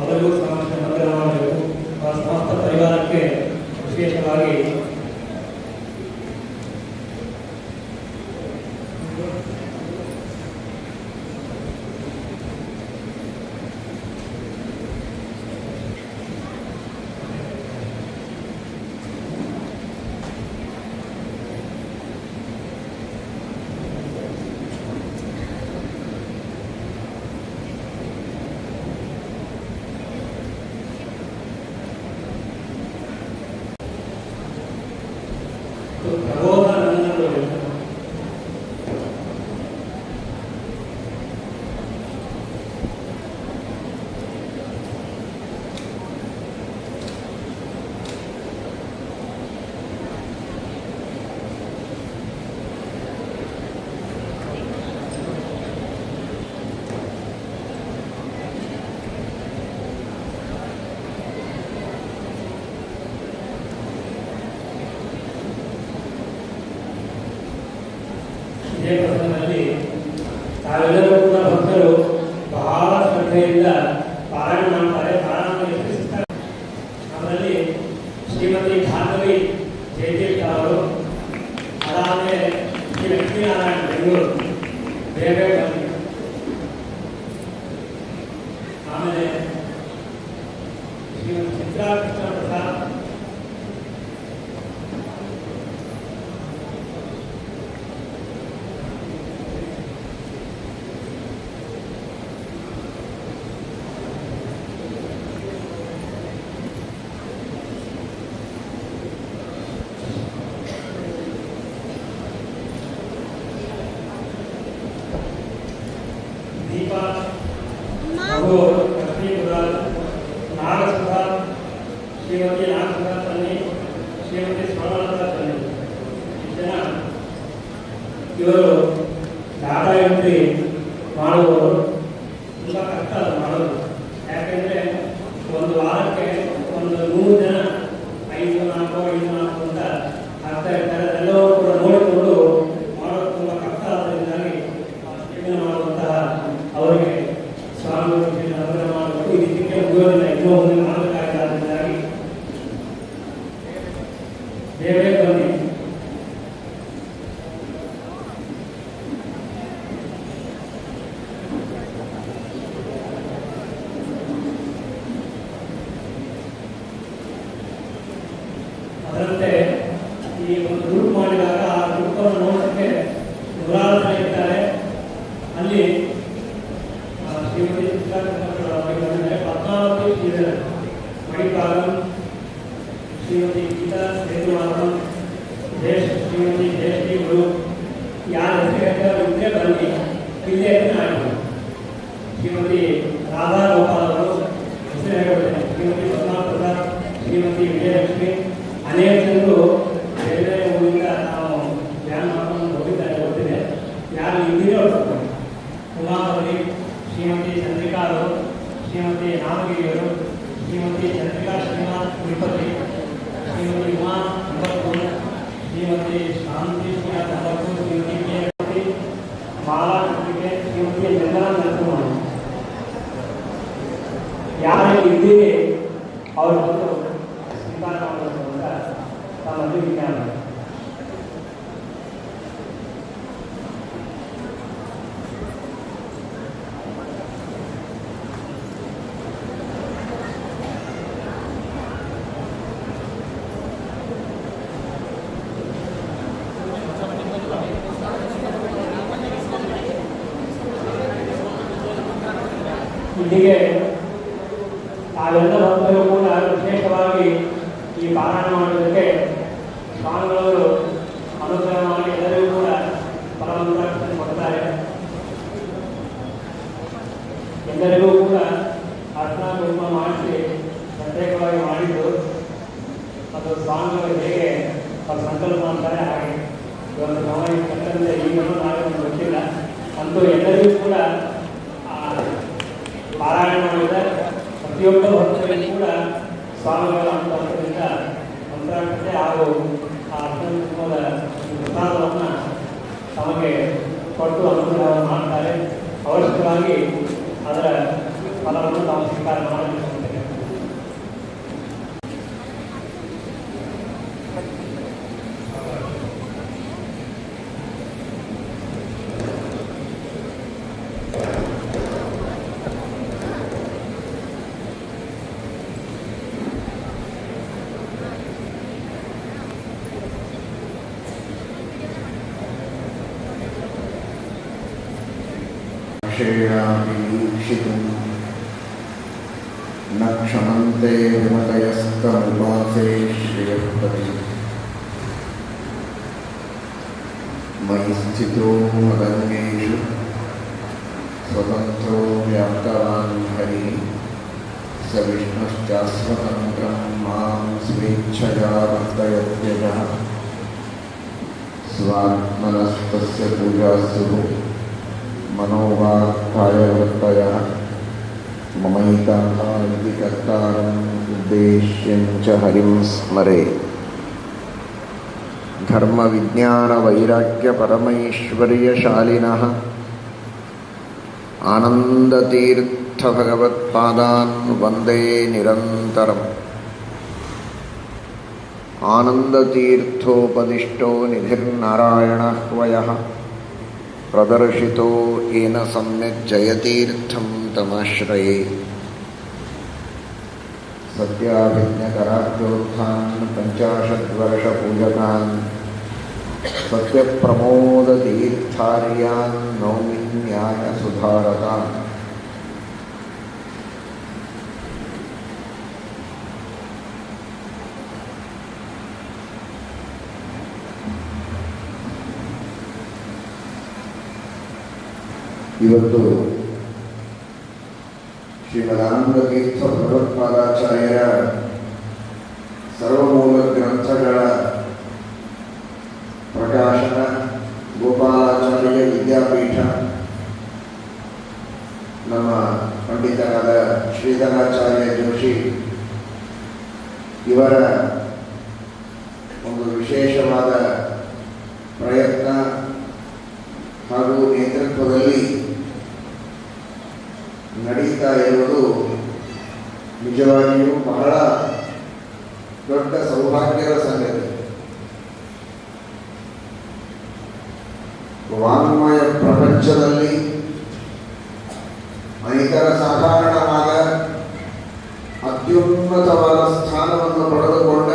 ಅವರಿಗೂ ಸಮಸ್ತ ಮಂದಿರ ಮಾಡಬೇಕು. ಅವರ ಸಮಸ್ತ ಪರಿವಾರಕ್ಕೆ ವಿಶೇಷವಾಗಿ ಪ್ರಬೋಧನಗಳು ಇದೇ ಪ್ರಸಂಗದಲ್ಲಿ ತಾವೆಲ್ಲರೂ ಕೂಡ ಭಕ್ತರು ಬಹಳ ಶ್ರದ್ಧೆಯಿಂದ ಪಾರಾಯಣ ಮಾಡ್ತಾರೆ, ಪಾರಾಯಣ ಯಶಸ್ವಿಸ್ತಾರೆ. ಅದರಲ್ಲಿ ಶ್ರೀಮತಿ ಭಾರ್ಗವಿ ಜಯತೀರ್ಥ ಅವರು, ಅದಾದಮೇಲೆ ಶ್ರೀ ಲಕ್ಷ್ಮೀನಾರಾಯಣ ಬೆಂಗಳೂರು ಬೇರೆ ಬಂದಿ, ಆಮೇಲೆ ಶ್ರೀಮತಿ ಚಿತ್ರಾ ಕೃಷ್ಣ ಪ್ರಸಾದ್, ದೀಪಾ ಹಾಗೂ ಲಕ್ಷ್ಮೀ ಗುರುರಾಜ್, ನಾಗಸುಧಾ, ಶ್ರೀಮತಿ ನಾಗಸುಧಾ ತನ್ನಿ, ಶ್ರೀಮತಿ ಸ್ವರ್ಣಲತಾ ತನ್ನಿ, ಜನ ಇವರು ಡಾಟಾ ಎಂಟ್ರಿ ಮಾಡುವವರು. ತುಂಬ ಕಷ್ಟ ಅದು ಮಾಡೋದು. ಯಾಕೆಂದರೆ ಒಂದು ವಾರಕ್ಕೆ ಒಂದು 100 ಜನ 5-4 ಅಂತ ಆಗ್ತಾ ಇರ್ತಾರೆ. ಎಲ್ಲವೂ ಕೂಡ ನೋಡಿಕೊಂಡು ಮಾಡೋದು ತುಂಬ ಕಷ್ಟ. ಆದ್ದರಿಂದಾಗಿ ಸೇವನೆ ಮಾಡುವಂತಹ ಅವರಿಗೆ ಸ್ವಾಮಿಗಳು ಅನುಗ್ರಹ ಮಾಡಬೇಕು. ಇದಕ್ಕೆ ಮುಗಿಯೋದಿಲ್ಲ, ಇನ್ನೂ ಒಂದು ಮಾಡಬೇಕಾಗಿದೆ. ಆದ್ದರಿಂದಾಗಿ ದೇವರೇ ಬನ್ನಿ. ಅದರಂತೆ ಈ ಒಂದು ಗ್ರೂಪ್ ಮಾಡಿದಾಗ ಆ ಗ್ರೂಪನ್ನು ನೋಡೋದಕ್ಕೆ 100 ಜನ ಇರ್ತಾರೆ. ಅಲ್ಲಿ ಶ್ರೀಮತಿ ಪದ್ಮಾವತಿ ಶ್ರೀಧರ್ ಮಣಿಪಾಲಂ, ಶ್ರೀಮತಿ ಗೀತಾ ಸೇತುಮಾಧವಂ, ಶ್ರೀಮತಿ ಜಯಶ್ರೀ ಗುರು, ಯಾರ ಹೆಸರು ಇದ್ದರೆ ಬನ್ನಿ, ಇಲ್ಲೇ ಆಯಿತು. ಶ್ರೀಮತಿ ರಾಧಾ ಗೋಪಾಲ್ ಅವರು ಹೆಸರು ಹೇಳಿಬಿಡ್ತೇನೆ, ಶ್ರೀಮತಿ ಪದ್ಮಾ ಪ್ರಸಾದ್, ಶ್ರೀಮತಿ ವಿಜಯಲಕ್ಷ್ಮಿ, ಅನೇಕ ಜನರು ಬೇರೆ ಬೇರೆ ಊರಿಂದ ನಾವು ಧ್ಯಾನ ಮಾಡ್ಕೊಂಡು ಹೋಗಿದ್ದಾರೆ, ಗೊತ್ತಿದೆ. ಯಾರು ಇದ್ದೀರೋ ಅವರು ಉಮಾವತಿ, ಶ್ರೀಮತಿ ಚಂದ್ರಿಕಾ ಅವರು, ಶ್ರೀಮತಿ ನಾಮಗಿರಿಯವರು, ಶ್ರೀಮತಿ ಚಂದ್ರಿಕಾ ಶ್ರೀನಿವಾಸ್ ತಿರುಪತಿ, ಶ್ರೀಮತಿ ಉಮಾ ಅಂಬರ್ಪುರ್, ಶ್ರೀಮತಿ ಶಾಂತಿ ಶ್ರೀನಾಥ್ ಅಂಬರ್ಪುರ್, ಶ್ರೀಮತಿ ಕೆ ಮಾಲಾ ಕಟ್ಟಿಗೆ, ಶ್ರೀಮತಿ ನಿರ್ಮಲಾ ನರಸಿಂಹ. ಯಾರು ಇದ್ದೀರಿ ಅವರು ಬಂದು ಸ್ವೀಕಾರ ಮಾಡಬೇಕು ಅಂತ ತಮ್ಮಲ್ಲಿ ವಿಜ್ಞಾನ. ಇಲ್ಲಿಗೆ ತಾವೆಲ್ಲ ಭಕ್ತರು ಕೂಡ ವಿಶೇಷವಾಗಿ ಈ ಪಾರಾಯಣ ಮಾಡುವುದಕ್ಕೆ ಸ್ವಾಮಿಗಳವರು ಅನುಗ್ರಹ ಮಾಡಿ ಎಲ್ಲರಿಗೂ ಕೂಡ ಫಲವಂತ ಕೊಡ್ತಾರೆ. ಎಲ್ಲರಿಗೂ ಕೂಡ ಅರ್ಚನಾ ಕುಂಕುಮ ಮಾಡಿಸಿ ಪ್ರತ್ಯೇಕವಾಗಿ ಮಾಡಿದ್ದು ಅದು ಸ್ವಾಮಿಗಳು ಹೇಗೆ ಅವ್ರು ಸಂಕಲ್ಪ ಮಾಡ್ತಾರೆ ಹಾಗೆ. ಇವತ್ತು ಗಮನ ಕಟ್ಟಂತೆ ಈಗಲೂ ನಾಳೆ ಗೊತ್ತಿಲ್ಲ. ಅಂತೂ ಎಲ್ಲರಿಗೂ ಕೂಡ ಪಾರಾಯಣ ಮಾಡಿದ ಪ್ರತಿಯೊಬ್ಬ ಭಕ್ತರಿಗೂ ಕೂಡ ಸ್ವಾಮಿಗಳ ಅನುಗ್ರಹದಿಂದ ಮಂತ್ರಾಕ್ಷತೆ ಹಾಗೂ ಆ ಅರ್ಚನಾ ಕುಂಕುಮದ ಪ್ರಸಾದವನ್ನು ತಮಗೆ ಕೊಟ್ಟು ಅನುಗ್ರಹ ಮಾಡ್ತಾರೆ. ಅವಶ್ಯವಾಗಿ ಅದರ ಫಲವನ್ನು ತಾವು ಸ್ವೀಕಾರ ಮಾಡಬೇಕು. वीक्षितुं न क्षमन्ते विमतयस्तमुपासे श्रियःपदे मयि स्थितो मदङ्गेषु स्वतन्त्रो व्याप्तवान् हरिः स विष्णुश्चास्वतन्त्रं मां स्वेच्छया वर्तयत्यजः स्वात्मनस्तस्य पूजास्तु मनोवाक्कायवृत्तयः ममैताः इति कर्तारम् उद्देश्यं च हरिं स्मरे। धर्मविज्ञानवैराग्यपरमैश्वर्यशालिनः आनन्दतीर्थभगवत्पादान् वन्दे निरन्तरम्। आनन्दतीर्थोपदिष्टो निधिर्नारायणः वयः प्रदर्शितो येन सम्यक् जयतीर्थं तमाश्रये। सत्याभिज्ञकराब्जोत्थान् 50 वर्षपूजकान् सत्यप्रमोदतीर्थार्यान् नौमि न्यायसुधारतान्। ಇವತ್ತು ಶ್ರೀಮದಾನಂದತೀರ್ಥ ಭಗವತ್ಪಾದಾಚಾರ್ಯರ ಸರ್ವಮೂಲ ಗ್ರಂಥಗಳ ಪ್ರಕಾಶನ ಗೋಪಾಲಾಚಾರ್ಯ ವಿದ್ಯಾಪೀಠ ನಮ್ಮ ಪಂಡಿತರಾದ ಶ್ರೀಧರಾಚಾರ್ಯ ಜೋಶಿ ಇವರ ಒಂದು ವಿಶೇಷವಾದ ಪ್ರಯತ್ನ ಹಾಗೂ ನೇತೃತ್ವದಲ್ಲಿ ನಡೀತಾ ಇರುವುದು ನಿಜವಾಗಿಯೂ ಬಹಳ ದೊಡ್ಡ ಸೌಭಾಗ್ಯದ ಸಂಗತಿ. ವಾಂಗ್ಮಯ ಪ್ರಪಂಚದಲ್ಲಿ ಅನೇಕರ ಸಾಧಾರಣವಾದ ಅತ್ಯುನ್ನತವಾದ ಸ್ಥಾನವನ್ನು ಪಡೆದುಕೊಂಡ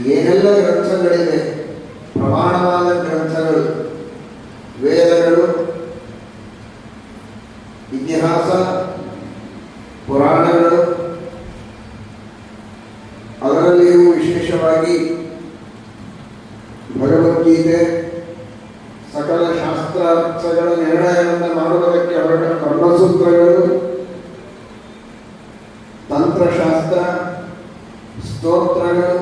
ಏನೆಲ್ಲ ಗ್ರಂಥಗಳಿವೆ, ಪ್ರಮಾಣವಾದ ಗ್ರಂಥಗಳು, ವೇದಗಳು, ಇತಿಹಾಸ, ಪುರಾಣಗಳು, ಅದರಲ್ಲಿಯೂ ವಿಶೇಷವಾಗಿ ಭಗವದ್ಗೀತೆ, ಸಕಲ ಶಾಸ್ತ್ರಾರ್ಥಗಳ ನಿರ್ಣಯವನ್ನು ಮಾಡುವುದಕ್ಕೆ ಹೊರಟ ಕರ್ಮಸೂತ್ರಗಳು, ತಂತ್ರಶಾಸ್ತ್ರ, ಸ್ತೋತ್ರಗಳು,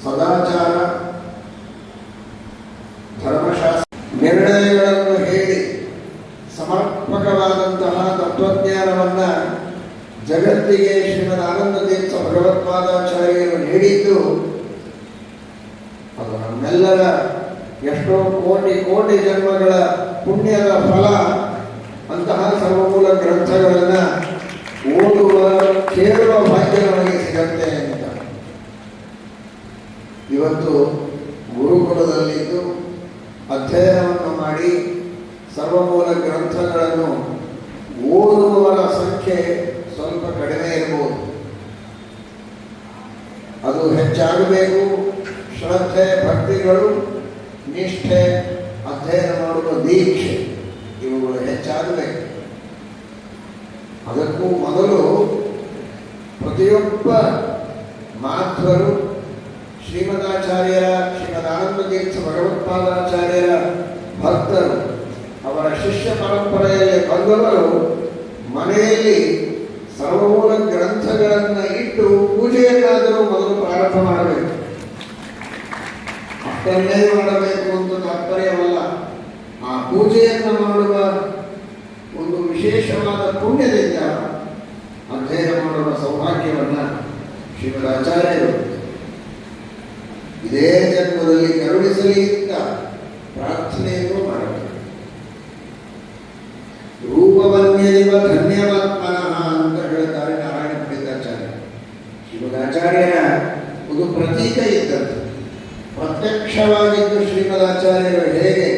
ಸದಾಚಾರ, ಧರ್ಮಶಾಸ್ತ್ರ ನಿರ್ಣಯಗಳನ್ನು ಹೇಳಿ ಸಮರ್ಪಕವಾದಂತಹ ತತ್ವಜ್ಞಾನವನ್ನ ಜಗತ್ತಿಗೆ ಶ್ರೀಮದ್ ಆನಂದತೀರ್ಥ ಭಗವತ್ಪಾದಾಚಾರ್ಯರು ನೀಡಿದ್ದು ಅದು ನಮ್ಮೆಲ್ಲರ ಎಷ್ಟೋ ಕೋಟಿ ಕೋಟಿ ಜನ್ಮಗಳ ಪುಣ್ಯದ ಫಲ. ಅಂತಹ ಸರ್ವಮೂಲ ಗ್ರಂಥಗಳನ್ನ ಓದುವ ಕೇಳುವ ಭಾಗ್ಯ ನಮಗೆ ಸಿಗತ್ತೆ ಅಂತ ಇವತ್ತು ಗುರುಕುಲದಲ್ಲಿದ್ದು ಅಧ್ಯಯನವನ್ನು ಮಾಡಿ ಸರ್ವಮೂಲ ಗ್ರಂಥಗಳನ್ನು ಓದುವವರ ಸಂಖ್ಯೆ ಸ್ವಲ್ಪ ಕಡಿಮೆ ಇರಬಹುದು. ಅದು ಹೆಚ್ಚಾಗಬೇಕು. ಶ್ರದ್ಧೆ, ಭಕ್ತಿಗಳು, ನಿಷ್ಠೆ, ಅಧ್ಯಯನ ಮಾಡುವ ದೀಕ್ಷೆ ಇವುಗಳು ಹೆಚ್ಚಾಗಬೇಕು. ಅದಕ್ಕೂ ಮೊದಲು ಪ್ರತಿಯೊಬ್ಬ ಮಾಧ್ವರು ಶ್ರೀಮದಾಚಾರ್ಯರ, ಶ್ರೀಮದಾನಂದತೀರ್ಥ ಭಗವತ್ಪಾದಾಚಾರ್ಯರ ಭಕ್ತರು, ಅವರ ಶಿಷ್ಯ ಪರಂಪರೆಯಲ್ಲಿ ಬಂದವರು ಮನೆಯಲ್ಲಿ ಸರ್ವಮೂಲ ಗ್ರಂಥಗಳನ್ನು ಇಟ್ಟು ಪೂಜೆಯನ್ನಾದರೂ ಮೊದಲು ಪ್ರಾರಂಭ ಮಾಡಬೇಕು. ಅಷ್ಟನ್ನೇ ಮಾಡಬೇಕು ಅಂತ ತಾತ್ಪರ್ಯವಲ್ಲ. ಆ ಪೂಜೆಯನ್ನು ಮಾಡುವ ಒಂದು ವಿಶೇಷವಾದ ಪುಣ್ಯದಿಂದ ಅಧ್ಯಯನ ಮಾಡುವ ಸೌಭಾಗ್ಯವನ್ನು ಶ್ರೀಮದಾಚಾರ್ಯರು ಇದೇ ಜನ್ಮದಲ್ಲಿ ಕರುಣಿಸಲಿ ಅಂತ ಪ್ರಾರ್ಥನೆಯನ್ನು ಮಾಡಬೇಕು. ರೂಪವನ್ಯದಿವ ಧನ್ಯವಾತ್ಮನಃ ಅಂತ ಹೇಳ್ತಾರೆ ನಾರಾಯಣ ಪಂಡಿತಾಚಾರ್ಯ. ಶ್ರೀಮದಾಚಾರ್ಯರ ಒಂದು ಪ್ರತೀಕ ಇದ್ದದ್ದು. ಪ್ರತ್ಯಕ್ಷವಾಗಿದ್ದು ಶ್ರೀಮದಾಚಾರ್ಯರು ಹೇಗೆ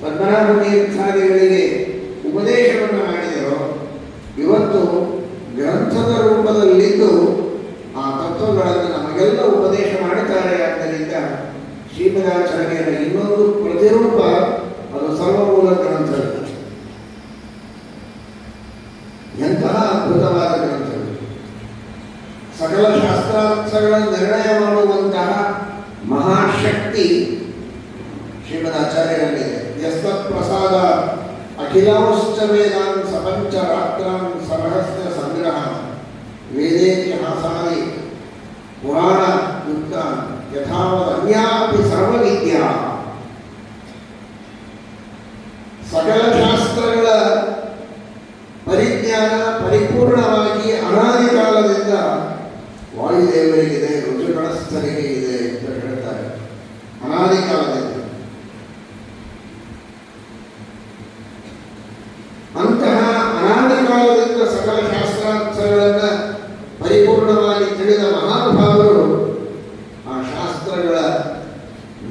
ಪದ್ಮನಾಭ ತೀರ್ಥಾದಿಗಳಿಗೆ ಉಪದೇಶವನ್ನು ಮಾಡಿದರೋ, ಇವತ್ತು ಗ್ರಂಥದ ರೂಪದಲ್ಲಿದ್ದು ಆ ತತ್ವಗಳನ್ನು ನಮಗೆಲ್ಲ ಉಪದೇಶ ಮಾಡುತ್ತಾರೆ. ಆದ್ದರಿಂದ ಶ್ರೀಮದಾಚಾರ್ಯರ ಇನ್ನೊಂದು ಪ್ರತಿರೂಪ ಅದು ಸರ್ವಮೂಲ ಗ್ರಂಥಗಳು. ಎಂತಹ ಅದ್ಭುತವಾದ ಗ್ರಂಥಗಳು! ಸಕಲ ಶಾಸ್ತ್ರಾರ್ಥಗಳ ನಿರ್ಣಯ ಮಾಡುವಂತಹ ಮಹಾಶಕ್ತಿ ಶ್ರೀಮದಾಚಾರ್ಯರಲ್ಲಿದೆ. ಯಸ್ತತ್ ಪ್ರಸಾದ ಅಖಿಲಾಂಶ್ಚ ವೇದಾನ್ ಸಪಂಚ ರಾತ್ರಾನ್ ಸರಹಸ್ಯ ಸಂಗ್ರಹ ವೇದೇತಿಹಾಸಾದಿ ಪುರಾಣ ಯುಕ್ತಾನ್ ಯಥಾವದನ್ಯಾಪಿ ಸರ್ವವಿದ್ಯಾ. ಸಕಲ ಶಾಸ್ತ್ರಗಳ ಪರಿಜ್ಞಾನ ಪರಿಪೂರ್ಣವಾಗಿ ಅನಾದಿ ಕಾಲದಿಂದ ವಾಯುದೇವರಿಗಿದೆ, ಋಷಿಗಣಸ್ಥರಿಗೆ ಇದೆ ಅಂತ ಹೇಳ್ತಾರೆ. ಅನಾದಿ ಕಾಲದಿಂದ ಅಂತಹ ಅನಾದಿ ಕಾಲದಿಂದ ಸಕಲ ಶಾಸ್ತ್ರಾರ್ಥಗಳನ್ನು ಪರಿಪೂರ್ಣವಾಗಿ ತಿಳಿದ ಮಹಾನುಭಾವರು ಆ ಶಾಸ್ತ್ರಗಳ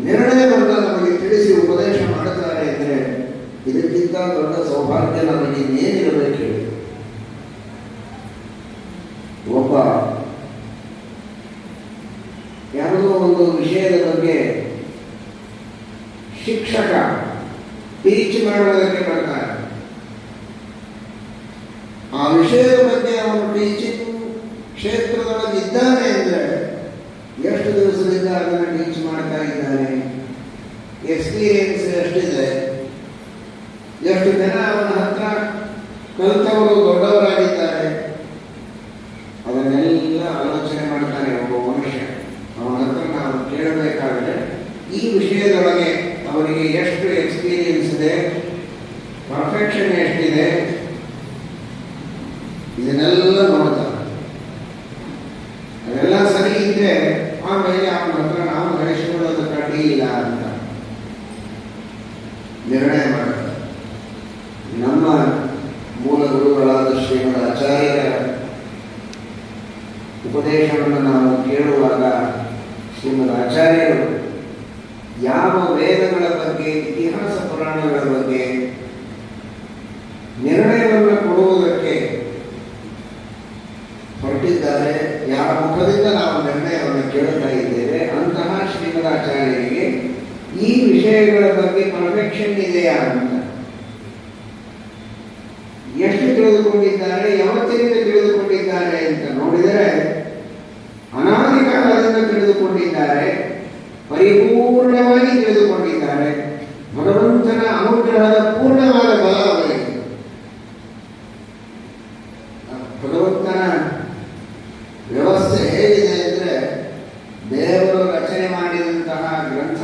ನಿರ್ಣಯವನ್ನು ನಮಗೆ ತಿಳಿಸಿ ಉಪದೇಶ ಮಾಡುತ್ತಾರೆ ಅಂದರೆ ಇದಕ್ಕಿಂತ ದೊಡ್ಡ ಸೌಭಾಗ್ಯ ನಮಗೆ ಇನ್ನೇನಿರಬೇಕು ಹೇಳಿ. ಒಬ್ಬ ಯಾವುದೋ ಒಂದು ವಿಷಯದ ಬಗ್ಗೆ ಶಿಕ್ಷಕ ಟೀಚ್ ಮಾಡುವುದಕ್ಕೆ ಬರ್ತಾರೆ. ಆ ವಿಷಯದ ಬಗ್ಗೆ ಅವನು ಟೀಚಿಂಗ್ ಕ್ಷೇತ್ರದೊಳಗಿದ್ದಾನೆ ಅಂದರೆ ಎಷ್ಟು ದಿವಸದಿಂದ ಅದನ್ನು ಟೀಚ್ ಮಾಡ್ತಾ ಇದ್ದಾನೆ, ಎಕ್ಸ್ಪೀರಿಯನ್ಸ್ ಎಷ್ಟಿದೆ, ಎಷ್ಟು ಜನ ಅವನ ಹತ್ರ ಕಲಿತವರು ದೊಡ್ಡವರಾಗಿದ್ದಾರೆ, ಅದನ್ನೆಲ್ಲ ಆಲೋಚನೆ ಮಾಡ್ತಾನೆ ಒಬ್ಬ ಮನುಷ್ಯ. ಅವನ ಹತ್ರ ನಾವು ಕೇಳಬೇಕಾದರೆ ಈ ವಿಷಯದೊಳಗೆ ಅವರಿಗೆ ಎಷ್ಟು ಎಕ್ಸ್ಪೀರಿಯನ್ಸ್ ಇದೆ, ಪರ್ಫೆಕ್ಷನ್ ಎಷ್ಟಿದೆ, ಇದನ್ನೆಲ್ಲ ನೋಡ್ತಾನೆ. ಅದೆಲ್ಲ ಸರಿ ಇದ್ರೆ ಆಮೇಲೆ ಅವನ ಹತ್ರ ನಾವು ನಡೆಸಿಕೊಳ್ಳೋದಕ್ಕೆ ಅಡ್ಡಿ ಇಲ್ಲ ಅಂತ ನಿರ್ಣಯ ಮಾಡ್ತಾರೆ. ನಮ್ಮ ಮೂಲ ಗುರುಗಳಾದ ಶ್ರೀಮದ್ ಆಚಾರ್ಯರ ಉಪದೇಶವನ್ನು ನಾವು ಕೇಳುವಾಗ ಶ್ರೀಮದ್ ಆಚಾರ್ಯರು ಯಾವ ವೇದಗಳ ಬಗ್ಗೆ, ಇತಿಹಾಸ ಪುರಾಣಗಳ ಬಗ್ಗೆ ನಿರ್ಣಯವನ್ನು ಕೊಡುವುದಕ್ಕೆ ಹೊರಟಿದ್ದಾರೆ, ಯಾರ ಮುಖದಿಂದ ನಾವು ನಿರ್ಣಯವನ್ನು ಕೇಳುತ್ತಾ ಇದ್ದೇವೆ, ಅಂತಹ ಶ್ರೀಮದಾಚಾರ್ಯರಿಗೆ ಈ ವಿಷಯಗಳ ಬಗ್ಗೆ ಪರ್ಫೆಕ್ಷನ್ ಇದೆಯಾ ಅಂತ ಎಷ್ಟು ತಿಳಿದುಕೊಂಡಿದ್ದಾರೆ, ಯಾವತ್ತಿನಿಂದ ತಿಳಿದುಕೊಂಡಿದ್ದಾರೆ ಅಂತ ನೋಡಿದರೆ ಅನಾದಿ ಕಾಲದಿಂದ ತಿಳಿದುಕೊಂಡಿದ್ದಾರೆ, ಪರಿಪೂರ್ಣವಾಗಿ ತಿಳಿದುಕೊಂಡಿದ್ದಾರೆ. ಭಗವಂತನ ಅನುಗ್ರಹದ ಪೂರ್ಣವಾದ ಬಲ ಅವರಿಗೆ. ಭಗವಂತನ ವ್ಯವಸ್ಥೆ ಹೇಗಿದೆ ಅಂದರೆ ದೇವರು ರಚನೆ ಮಾಡಿದಂತಹ ಗ್ರಂಥ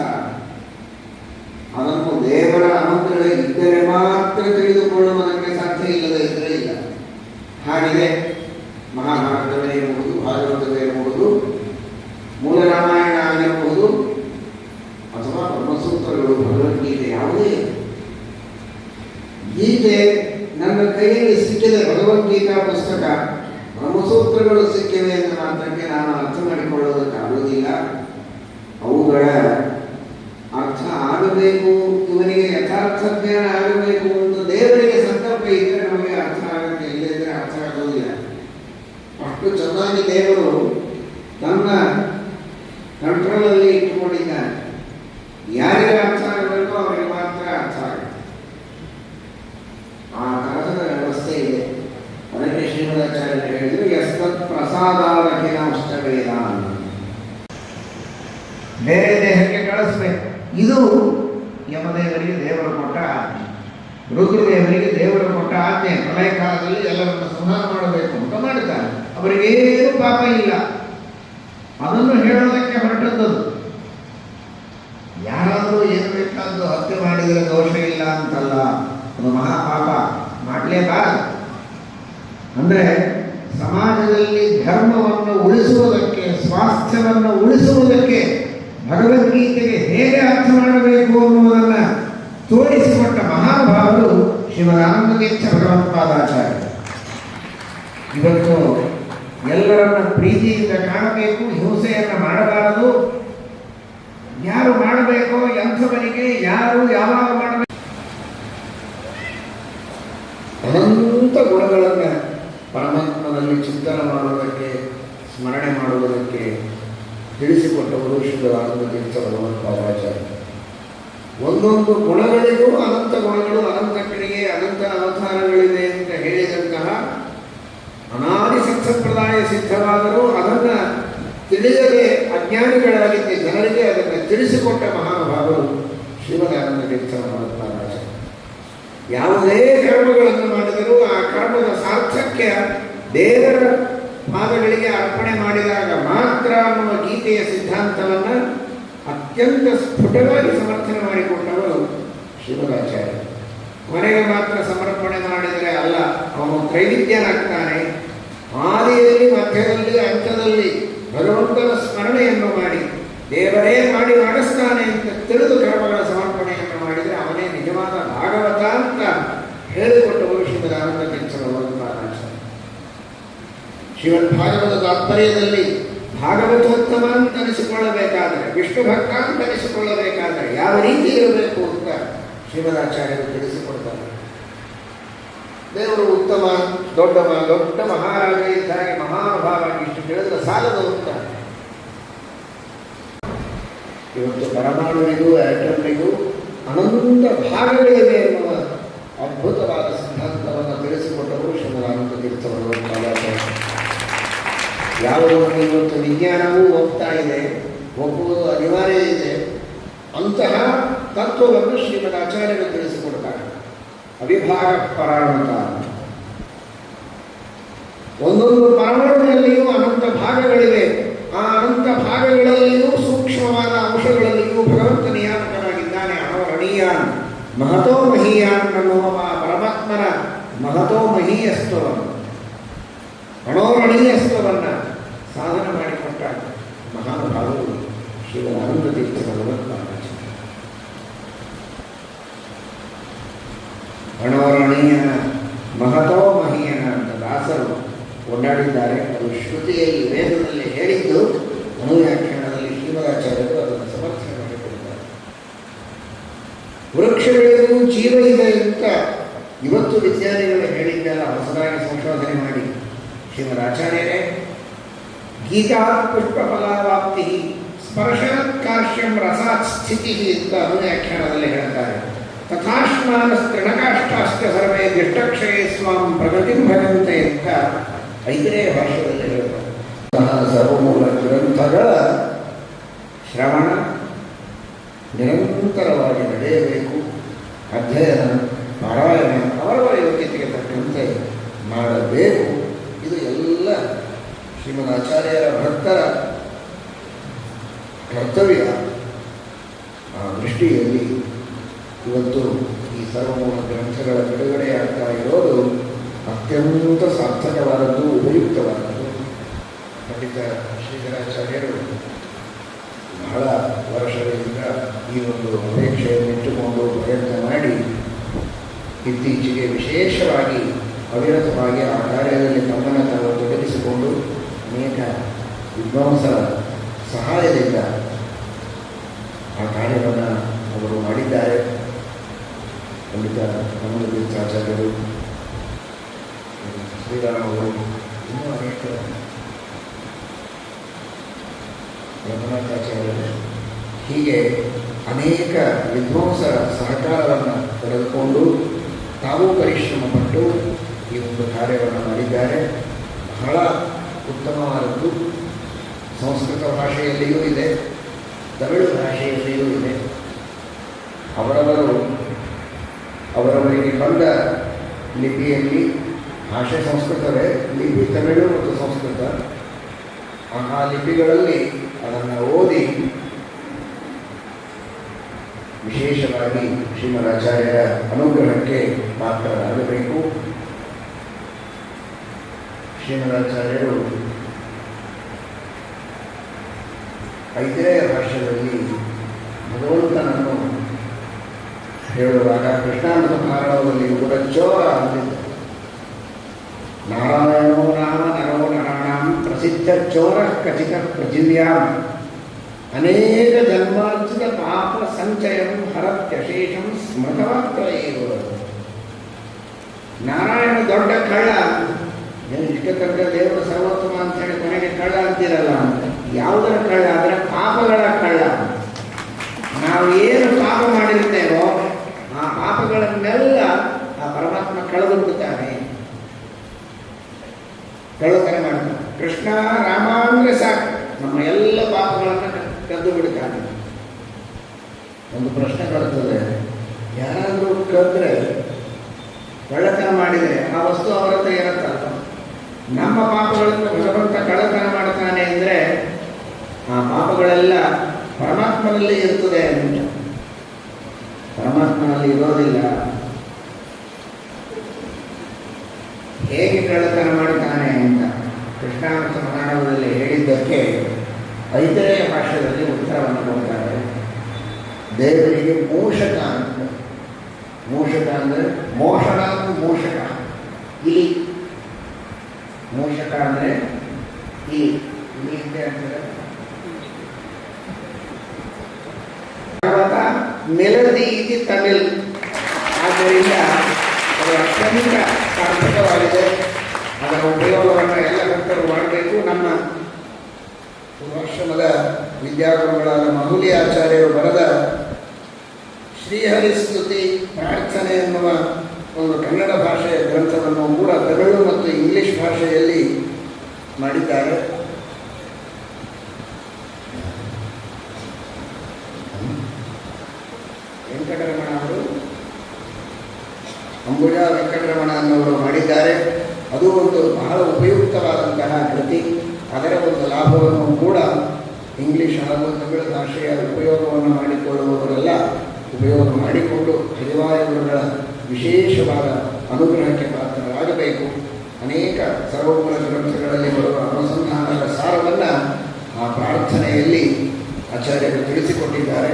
ಅದನ್ನು ದೇವರ ಅನುಗ್ರಹ ಇದ್ದರೆ ಮಾತ್ರ ತಿಳಿದುಕೊಳ್ಳುವುದಕ್ಕೆ ಸಾಧ್ಯ, ಇಲ್ಲದೆ ಇದ್ದರೆ ಇಲ್ಲ. ಹಾಗಿದೆ ಮಹಾಭಾರತವೇ ಇರಬಹುದು, ಭಾಗವತವೇ ಇರಬಹುದು, ಮೂಲ ರಾಮಾಯಣ ಆಗಿರಬಹುದು, ಅಥವಾ ಬ್ರಹ್ಮಸೂತ್ರಗಳು, ಭಗವದ್ಗೀತೆ, ಯಾವುದೇ ಗೀತೆ ನನ್ನ ಕೈಯಲ್ಲಿ ಸಿಕ್ಕಿದೆ, ಭಗವದ್ಗೀತಾ ಪುಸ್ತಕ, ಬ್ರಹ್ಮಸೂತ್ರಗಳು ಸಿಕ್ಕಿವೆ ಅಂತ ಮಾತ್ರಕ್ಕೆ ನಾನು ಅರ್ಥ ಮಾಡಿಕೊಳ್ಳೋದಕ್ಕಾಗುವುದಿಲ್ಲ. ಅವುಗಳ ಅರ್ಥ ಆಗಬೇಕು, ಇವನಿಗೆ ಯಥಾರ್ಥ ಜ್ಞಾನ ಆಗಬೇಕು ಅಂತ ದೇವರಿಗೆ ಸಂಕಲ್ಪ ಇದ್ದರೆ ನಮಗೆ ಅರ್ಥ ಆಗುತ್ತೆ, ಇಲ್ಲದಿದ್ದರೆ ಅರ್ಥ ಆಗೋದಿಲ್ಲ. ಅಷ್ಟು ಚೆನ್ನಾಗಿ ದೇವರು ತನ್ನ ಕಂಟ್ರೋಲಲ್ಲಿ ಇಟ್ಟುಕೊಂಡಿದ್ದಾನೆ. ಯಾರಿಗೆ ಅರ್ಥ ಆಗಬೇಕೋ ಅವರಿಗೆ ಮಾತ್ರ ಅರ್ಥ ಆಗುತ್ತೆ. ಆ ತರಹದ ವ್ಯವಸ್ಥೆ ಇದೆ. ಅದಕ್ಕೆ ಶ್ರೀಮದಾಚಾರ್ಯರು ಹೇಳಿದರು, ಯಸ್ತತ್ ಪ್ರಸಾದಾದಖಿಲಾಂಶ್ಚ ವೇದಾನ್. ಬೇರೆ ದೇಹಕ್ಕೆ ಕಳಿಸ್ಬೇಕು. ಇದು ಯಮದೇವರಿಗೆ ದೇವರು ಕೊಟ್ಟ ಆಜ್ಞೆ, ರುದ್ರದೇವರಿಗೆ ದೇವರು ಕೊಟ್ಟ ಆಜ್ಞೆ. ಪ್ರಳಯ ಕಾಲದಲ್ಲಿ ಎಲ್ಲರನ್ನು ಸಂಹಾರ ಮಾಡಬೇಕು ಅಂತ ಮಾಡುತ್ತಾರೆ. ಅವರಿಗೇನು ಪಾಪ ಇಲ್ಲ, ಅದನ್ನು ಹೇಳೋದಕ್ಕೆ ಹೊರಟದ್ದು. ಯಾರಾದರೂ ಏನು ಬೇಕಾದ್ದು ಹತ್ಯೆ ಮಾಡಿದರೆ ದೋಷ ಇಲ್ಲ ಅಂತಲ್ಲ, ಅದು ಮಹಾಪಾಪ, ಮಾಡಲೇಬಾರದು. ಅಂದರೆ ಸಮಾಜದಲ್ಲಿ ಧರ್ಮವನ್ನು ಉಳಿಸುವುದಕ್ಕೆ, ಸ್ವಾಸ್ಥ್ಯವನ್ನು ಉಳಿಸುವುದಕ್ಕೆ ಭಗವದ್ಗೀತೆಗೆ ಹೇಗೆ ಅರ್ಥ ಮಾಡಬೇಕು ಅನ್ನುವುದನ್ನು ತೋರಿಸಿಕೊಟ್ಟ ಮಹಾನುಭಾವರು ಶ್ರೀಮದಾನಂದತೀರ್ಥ ಭಗವತ್ಪಾದಾಚಾರ್ಯ. ಇವತ್ತು ಎಲ್ಲರನ್ನ ಪ್ರೀತಿಯಿಂದ ಕಾಣಬೇಕು, ಹಿಂಸೆಯನ್ನು ಮಾಡಬಾರದು, ಯಾರು ಮಾಡಬೇಕೋ ಎಂಥವರಿಗೆ ಯಾರು ಯಾವಾಗ ಮಾಡಬೇಕು, ಅನಂತ ಗುಣಗಳನ್ನು ಪರಮಾತ್ಮನಲ್ಲಿ ಚಿಂತನೆ ಮಾಡುವುದಕ್ಕೆ, ಸ್ಮರಣೆ ಮಾಡುವುದಕ್ಕೆ ತಿಳಿಸಿಕೊಟ್ಟವರು ಶ್ರೀಮದಾನಂದತೀರ್ಥ ಭಗವತ್ಪಾದಾಚಾರ್ಯ. ಒಂದೊಂದು ಗುಣಗಳಿಗೂ ಅನಂತ ಗುಣಗಳು, ಅನಂತ ಕ್ರಿಯೆ, ಅನಂತ ಅವತಾರಗಳಿವೆ ಅಂತ ಹೇಳಿದಂತಹ ಅನಾದಿ ಸಂಪ್ರದಾಯ ಸಿದ್ಧವಾದರೂ ಅದನ್ನು ತಿಳಿಯದೆ ಅಜ್ಞಾನಿಗಳಾಗಿದ್ದ ಜನರಿಗೆ ಅದನ್ನು ತಿಳಿಸಿಕೊಟ್ಟ ಮಹಾನುಭಾವರು ಶ್ರೀಮದಾನಂದತೀರ್ಥ ಭಗವತ್ಪಾದಾಚಾರ್ಯ. ಯಾವುದೇ ಕರ್ಮಗಳನ್ನು ಮಾಡಿದರೂ ಆ ಕರ್ಮದ ಸಾರ್ಥಕ್ಯ ದೇವರ ಪಾದಗಳಿಗೆ ಅರ್ಪಣೆ ಮಾಡಿದಾಗ ಮಾತ್ರ ಅನ್ನುವ ಗೀತೆಯ ಸಿದ್ಧಾಂತವನ್ನು ಅತ್ಯಂತ ಸ್ಫುಟವಾಗಿ ಸಮರ್ಥನೆ ಮಾಡಿಕೊಟ್ಟವರು ಶ್ರೀಮದಾಚಾರ್ಯ. ಕೊನೆಗೆ ಮಾತ್ರ ಸಮರ್ಪಣೆ ಮಾಡಿದರೆ ಅಲ್ಲ, ಅವನು ತ್ರೈವಿಧ್ಯನಾಗ್ತಾನೆ. ಆದಿಯಲ್ಲಿ, ಮಧ್ಯದಲ್ಲಿ, ಅಂತ್ಯದಲ್ಲಿ ಭಗವಂತನ ಸ್ಮರಣೆಯನ್ನು ಮಾಡಿ ದೇವರೇ ಮಾಡಿ ಮಾಡಿಸ್ತಾನೆ ಅಂತ ತಿಳಿದು ಕರ್ಮಗಳ ಸಮರ್ಪಣೆಯನ್ನು ಮಾಡಿದರೆ ಅವನೇ ನಿಜವಾದ ಭಾಗವತ ಅಂತ ಹೇಳಿಕೊಟ್ಟವರು ಶ್ರೀಮದಾನಂದತೀರ್ಥ ಭಗವತ್ಪಾದಾಚಾರ್ಯ. ಶ್ರೀಮದ್ ಭಾಗವತ ತಾತ್ಪರ್ಯದಲ್ಲಿ ಭಾಗವತೋತ್ತಮ ಅಂತ ಅನಿಸಿಕೊಳ್ಳಬೇಕಾದರೆ, ವಿಷ್ಣು ಭಕ್ತ ಅಂತ ಅನಿಸಿಕೊಳ್ಳಬೇಕಾದರೆ ಯಾವ ರೀತಿ ಇರಬೇಕು ಅಂತ ಶ್ರೀಮದಾಚಾರ್ಯರು ತಿಳಿಸಿಕೊಡ್ತಾರೆ. ದೇವರು ಉತ್ತಮ, ದೊಡ್ಡ ಮಹಾರಾಜ ಇದ್ದಾಗೆ ಮಹಾನುಭಾವ ಇಷ್ಟು ತಿಳಿದ್ರೆ ಸಾಲದು ಅಂತ. ಇವತ್ತು ಪರಮಾಣುವಿಗೂ ಆಟಮ್ನಿಗೂ ಅನಂತ ಭಾಗಗಳಿವೆ ಎನ್ನುವ ಅದ್ಭುತವಾದ ಸಿದ್ಧಾಂತವನ್ನು ತಿಳಿಸಿಕೊಟ್ಟವರು ಶ್ರೀಮದಾನಂದತೀರ್ಥ ಭಗವತ್ಪಾದಾಚಾರ್ಯ. ಯಾವುದನ್ನು ಇವತ್ತು ವಿಜ್ಞಾನವೂ ಒಪ್ತಾ ಇದೆ, ಒಪ್ಪುವುದು ಅನಿವಾರ್ಯ ಇದೆ, ಅಂತಹ ತತ್ವವನ್ನು ಶ್ರೀಮದಾಚಾರ್ಯರು ತಿಳಿಸಿಕೊಡ್ತಾರೆ. ಅವಿಭಾಗ ಪರಾಣುತ, ಒಂದೊಂದು ಪರಮಾಣುವಿನಲ್ಲಿಯೂ ಅನಂತ ಭಾಗಗಳಿವೆ. ಆ ಅನಂತ ಭಾಗಗಳಲ್ಲಿಯೂ ಸೂಕ್ಷ್ಮವಾದ ಅಂಶಗಳಲ್ಲಿಯೂ ಭಗವಂತ ನಿಯಾಮಕನಾಗಿದ್ದಾನೆ. ಅಣೋರಣೀಯಾನ್ ಮಹತೋ ಮಹೀಯಾನ್ ಅನ್ನುವ ಪರಮಾತ್ಮನ ಮಹತೋ ಮಹೀಯಸ್ತ್ವವನ್ನು, ಅಣೋರಣೀಯಸ್ತ್ವವನ್ನು ಸಾಧನೆ ಮಾಡಿಕೊಟ್ಟ ಮಹಾನುಭಾವರು ಶ್ರೀಮದಾನಂದತೀರ್ಥ ಭಗವತ್ಪಾದಾಚಾರ್ಯ. ಅಣೋರಣೀಯನ ಮಹತೋ ಮಹೀಯನ ಅಂತ ದಾಸರು ಕೊಂಡಾಡಿದ್ದಾರೆ. ಅದು ಶ್ರುತಿಯಲ್ಲಿ, ವೇದದಲ್ಲಿ ಹೇಳಿದ್ದು, ಅನುವ್ಯಾಖ್ಯಾನದಲ್ಲಿ ಶ್ರೀಮದಾಚಾರ್ಯರು ಅದನ್ನು ಸಮರ್ಥನೆ ಮಾಡಿಕೊಡುತ್ತಾರೆ. ವೃಕ್ಷಗಳಿಗೂ ಜೀವ ಇದೆ ಅಂತ ಇವತ್ತು ವಿಜ್ಞಾನಿಗಳು ಹೇಳಿದ್ದೆಲ್ಲ ಹೊಸದಾಗಿ ಸಂಶೋಧನೆ ಮಾಡಿ ಶ್ರೀಮದಾಚಾರ್ಯರೇ ಗೀತಾ ಪುಷ್ಪ ಫಲಾವಾಪ್ತಿ ಸ್ಪರ್ಶಾತ್ ಕಾರ್ಶ್ಯಂ ರಸಾತ್ ಸ್ಥಿತಿ ಅಂತ ಅನುವ್ಯಾಖ್ಯಾನದಲ್ಲಿ ಹೇಳ್ತಾರೆ. ತಥಾಶ್ಮಾನ ತೃಣಕಾಷ್ಟಾಶ್ಚ ಸರ್ವೇ ದುಷ್ಟಕ್ಷಯೇ ಸ್ವಾಂ ಪ್ರಗತಿಂ ಭಜಂತೆ ಅಂತ ಐದನೇ ಭಾಷೆಯಲ್ಲಿ ಹೇಳ್ತಾರೆ. ಸರ್ವಮೂಲ ಗ್ರಂಥಗಳ ಶ್ರವಣ ನಿರಂತರವಾಗಿ ನಡೆಯಬೇಕು. ಅಧ್ಯಯನ, ಪಾರಾಯಣ ಅವರವರ ಯೋಗ್ಯತೆಗೆ ತಕ್ಕಂತೆ ಮಾಡಬೇಕು. ಇದು ಎಲ್ಲ ಶ್ರೀಮದಾಚಾರ್ಯರ ಭಕ್ತರ ಕರ್ತವ್ಯ. ಆ ದೃಷ್ಟಿಯಲ್ಲಿ ಇವತ್ತು ಈ ಸರ್ವಮೂಲ ಗ್ರಂಥಗಳ ಬಿಡುಗಡೆಯಾಗ್ತಾ ಇರೋದು ಅತ್ಯಂತ ಸಾರ್ಥಕವಾದದ್ದು, ಉಪಯುಕ್ತವಾದದ್ದು. ಪಂಡಿತ ಶ್ರೀಧರಾಚಾರ್ಯರು ಬಹಳ ವರ್ಷಗಳಿಂದ ಈ ಒಂದು ಅಪೇಕ್ಷೆಯನ್ನಿಟ್ಟುಕೊಂಡು ಪ್ರಯತ್ನ ಮಾಡಿ ಇತ್ತೀಚೆಗೆ ವಿಶೇಷವಾಗಿ ಅವಿರತವಾಗಿ ಆ ಕಾರ್ಯದಲ್ಲಿ ತಮ್ಮನ್ನು ತಾವು ತೊಡಗಿಸಿಕೊಂಡು ಅನೇಕ ವಿದ್ವಾಂಸರ ಸಹಾಯದಿಂದ ಆ ಕಾರ್ಯವನ್ನು ಅವರು ಮಾಡಿದ್ದಾರೆ. ಪಂಡಿತ ಆನಂದತೀರ್ಥಾಚಾರ್ಯರು, ಶ್ರೀರಾಮವರು, ಇನ್ನೂ ಅನೇಕ ರಘುನಾಥಾಚಾರ್ಯರು, ಹೀಗೆ ಅನೇಕ ವಿದ್ವಾಂಸರ ಸಹಕಾರವನ್ನು ಪಡೆದುಕೊಂಡು ತಾವೂ ಪರಿಶ್ರಮಪಟ್ಟು ಈ ಒಂದು ಕಾರ್ಯವನ್ನು ಮಾಡಿದ್ದಾರೆ. ಬಹಳ ಉತ್ತಮವಾದದ್ದು. ಸಂಸ್ಕೃತ ಭಾಷೆಯಲ್ಲಿಯೂ ಇದೆ, ತಮಿಳು ಭಾಷೆಯಲ್ಲಿಯೂ ಇದೆ. ಅವರವರಿಗೆ ಬಂದ ಲಿಪಿಯಲ್ಲಿ, ಭಾಷೆ ಸಂಸ್ಕೃತವೇ, ಲಿಪಿ ತಮಿಳು ಮತ್ತು ಸಂಸ್ಕೃತ. ಆ ಲಿಪಿಗಳಲ್ಲಿ ಅದನ್ನು ಓದಿ ವಿಶೇಷವಾಗಿ ಶ್ರೀಮದಾಚಾರ್ಯರ ಅನುಗ್ರಹಕ್ಕೆ ಪಾತ್ರರಾಗಬೇಕು. ಶ್ರೀಮದಾಚಾರ್ಯರು ಐದನೇ ಭಾಷೆಯಲ್ಲಿ ಭಗವಂತನನ್ನು ಹೇಳುವಾಗ ಕೃಷ್ಣಾಮೃತ ಭಾರತದಲ್ಲಿ ಉಡಚೋರ ಅಂದಿದ್ದ ನಾರಾಯಣೋ ನಾಮ ನರೋ ನರಾಣಾಂ ಪ್ರಸಿದ್ಧ ಚೋರ ಖಚಿತ ಪೃಥಿವ್ಯಾಂ ಅನೇಕ ಜನ್ಮಾರ್ಜಿತ ಪಾಪ ಸಂಚಯಂ ಹರತ್ಯಶೇಷಂ ಸ್ಮೃತವತ್ರ ಏವ. ನಾರಾಯಣ ದೊಡ್ಡ ಕಳ್ಳ, ಏನು ಇಷ್ಟ ತನಕ ದೇವರು ಸರ್ವೋತ್ತಮ ಅಂತ ಹೇಳಿ ಕೊನೆಗೆ ಕಳ್ಳ ಅಂತಿರಲ್ಲ ಅಂತ. ಯಾವುದರ ಕಳ್ಳ ಅಂದರೆ ಪಾಪಗಳ ಕಳ್ಳ. ನಾವು ಏನು ಪಾಪ ಮಾಡಿರ್ತೇವೋ ಆ ಪಾಪಗಳನ್ನೆಲ್ಲ ಆ ಪರಮಾತ್ಮ ಕಳೆದು ಬಿಡ್ತಾನೆ, ಕಳ್ಳತನ ಮಾಡ್ತಾನೆ. ಕೃಷ್ಣ ರಾಮ ಅಂದರೆ ಸಾಕು, ನಮ್ಮ ಎಲ್ಲ ಪಾಪಗಳನ್ನು ಕದ್ದು ಬಿಡ್ತಾನೆ. ಒಂದು ಪ್ರಶ್ನೆ ಬರ್ತದೆ, ಯಾರಾದರೂ ಕದ್ರೆ ಕಳ್ಳತನ ಮಾಡಿದರೆ ಆ ವಸ್ತು ಅವರ ಹತ್ರ ಇರುತ್ತಲ್ಲ, ನಮ್ಮ ಪಾಪಗಳನ್ನು ಭಗವಂತ ಕಳ್ಳತನ ಮಾಡ್ತಾನೆ ಅಂದರೆ ಆ ಪಾಪಗಳೆಲ್ಲ ಪರಮಾತ್ಮನಲ್ಲಿ ಇರ್ತದೆ ಅಂತ. ಪರಮಾತ್ಮನಲ್ಲಿ ಇರೋದಿಲ್ಲ. ಹೇಗೆ ಕಳ್ಳತನ ಮಾಡ್ತಾನೆ ಅಂತ ಕೃಷ್ಣಾಮೃತ ಮಹಾಣವದಲ್ಲಿ ಹೇಳಿದ್ದಕ್ಕೆ ಐದನೇ ಭಾಷೆಯಲ್ಲಿ ಉತ್ತರವನ್ನು ಕೊಡ್ತಾರೆ. ದೇವರಿಗೆ ಮೂಷಕ ಅಂತ. ಮೂಷಕ ಅಂದರೆ ಮೋಷಣ, ಮೂಷಕ ಇಲಿ. ಮೂಷಕ ಅಂದರೆ ಇಲಿ, ಇಲಿ ಇದೆ ಅಂತಾರೆ. ಮೆಲದಿ ಇದು ತಮಿಳ್, ಆದ್ದರಿಂದ ಅದು ಅತ್ಯಂತ ಸಾರ್ಥಕವಾಗಿದೆ. ಅದರ ಉಪಯೋಗವನ್ನು ಎಲ್ಲ ಭಕ್ತರು ಮಾಡಬೇಕು. ನಮ್ಮ ಪೂರ್ವಾಶ್ರಮದ ವಿದ್ಯಾಗುರುಗಳಾದ ಮಾಹುಲಿ ಆಚಾರ್ಯರು ಬರೆದ ಶ್ರೀಹರಿಸ್ತುತಿ ಪ್ರಾರ್ಥನೆ ಎನ್ನುವ ಒಂದು ಕನ್ನಡ ಭಾಷೆಯ ಗ್ರಂಥವನ್ನು ಕೂಡ ತಮಿಳು ಮತ್ತು ಇಂಗ್ಲಿಷ್ ಭಾಷೆಯಲ್ಲಿ ಮಾಡಿದ್ದಾರೆ. ವೆಂಕಟರಮಣ ಅವರು, ಅಂಬುಜ ವೆಂಕಟರಮಣ ಅನ್ನೋರು ಮಾಡಿದ್ದಾರೆ. ಅದು ಒಂದು ಬಹಳ ಉಪಯುಕ್ತವಾದಂತಹ ಕೃತಿ. ಅದರ ಒಂದು ಲಾಭವನ್ನು ಕೂಡ ಇಂಗ್ಲಿಷ್ ಹಾಗೂ ತಮಿಳು ಭಾಷೆಯ ಉಪಯೋಗವನ್ನು ಮಾಡಿಕೊಳ್ಳುವವರೆಲ್ಲ ಉಪಯೋಗ ಮಾಡಿಕೊಂಡು ಹಿರಿವಾಯುಗಳ ವಿಶೇಷವಾದ ಅನುಗ್ರಹಕ್ಕೆ ಪಾತ್ರರಾಗಬೇಕು. ಅನೇಕ ಸರ್ವಮೂಲ ಗ್ರಂಥಗಳಲ್ಲಿ ಬರುವ ಅನುಸಂಧಾನದ ಸಾರವನ್ನು ಆ ಪ್ರಾರ್ಥನೆಯಲ್ಲಿ ಆಚಾರ್ಯರು ತಿಳಿಸಿಕೊಟ್ಟಿದ್ದಾರೆ.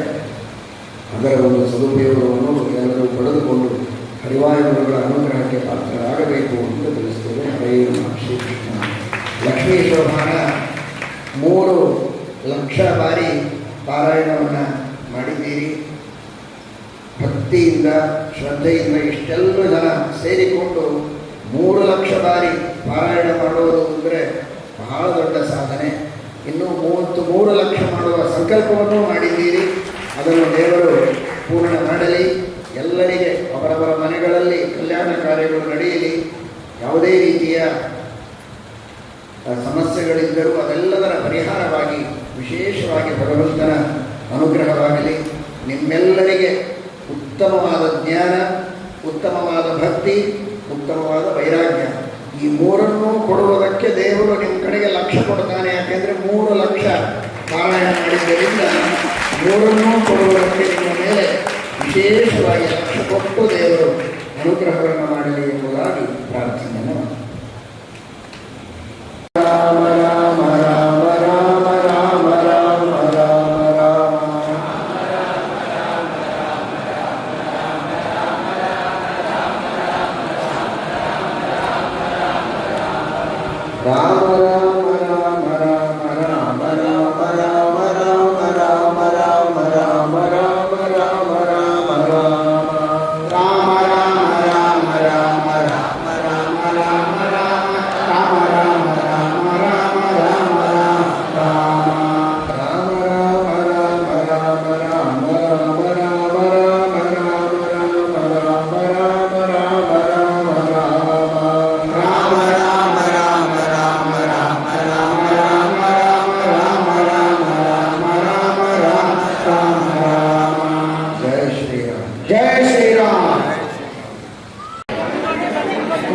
ಅದರ ಒಂದು ಸದುಪಯೋಗವನ್ನು ಎಲ್ಲರೂ ಪಡೆದುಕೊಂಡು ಹರಿವಾಯುಗಳ ಅನುಗ್ರಹಕ್ಕೆ ಪಾತ್ರರಾಗಬೇಕು ಅಂತ ತಿಳಿಸ್ತೇವೆ. ಹರೇ ನಮಃ ಶ್ರೀಕೃಷ್ಣ. ಲಕ್ಷ್ಮೀ ಶೋಭಾನ 3 ಲಕ್ಷ ಬಾರಿ ಪಾರಾಯಣವನ್ನು ಮಾಡಿದ್ದೀರಿ. ಭಕ್ತಿಯಿಂದ ಶ್ರದ್ಧೆಯಿಂದ ಇಷ್ಟೆಲ್ಲ ಜನ ಸೇರಿಕೊಂಡು 3 ಲಕ್ಷ ಬಾರಿ ಪಾರಾಯಣ ಮಾಡುವುದು ಅಂದರೆ ಬಹಳ ದೊಡ್ಡ ಸಾಧನೆ. ಇನ್ನು 33 ಲಕ್ಷ ಮಾಡುವ ಸಂಕಲ್ಪವನ್ನು ಮಾಡಿದ್ದೀರಿ. ಅದನ್ನು ದೇವರು ಪೂರ್ಣ ಮಾಡಲಿ. ಎಲ್ಲರಿಗೆ ಅವರವರ ಮನೆಗಳಲ್ಲಿ ಕಲ್ಯಾಣ ಕಾರ್ಯಗಳು ನಡೆಯಲಿ. ಯಾವುದೇ ರೀತಿಯ ಸಮಸ್ಯೆಗಳಿದ್ದರೂ ಅದೆಲ್ಲದರ ಪರಿಹಾರವಾಗಿ ವಿಶೇಷವಾಗಿ ಭಗವಂತನ ಅನುಗ್ರಹವಾಗಲಿ. ನಿಮ್ಮೆಲ್ಲರಿಗೆ ಉತ್ತಮವಾದ ಜ್ಞಾನ, ಉತ್ತಮವಾದ ಭಕ್ತಿ, ಉತ್ತಮವಾದ ವೈರಾಗ್ಯ, ಈ 3ನ್ನೂ ಕೊಡುವುದಕ್ಕೆ ದೇವರು ನಿಮ್ಮ ಕಡೆಗೆ ಲಕ್ಷ ಕೊಡ್ತಾನೆ. ಯಾಕೆಂದರೆ 3 ಲಕ್ಷ ಪಾರಾಯಣ ಮಾಡಿದ್ದರಿಂದ 3ನ್ನೂ ಕೊಡುವುದಕ್ಕೆ ನಿಮ್ಮ ಮೇಲೆ ವಿಶೇಷವಾಗಿ ಲಕ್ಷ ಕೊಟ್ಟು ದೇವರು ಅನುಗ್ರಹವನ್ನು ಮಾಡಲಿ ಎಂಬುದಾಗಿ ಪ್ರಾರ್ಥನೆಯನ್ನು ಮಾಡಿ. ರಾಮ ರಾಮ ರಾಮ ರಾಮ ರಾಮ ರಾಮ ರಾಮ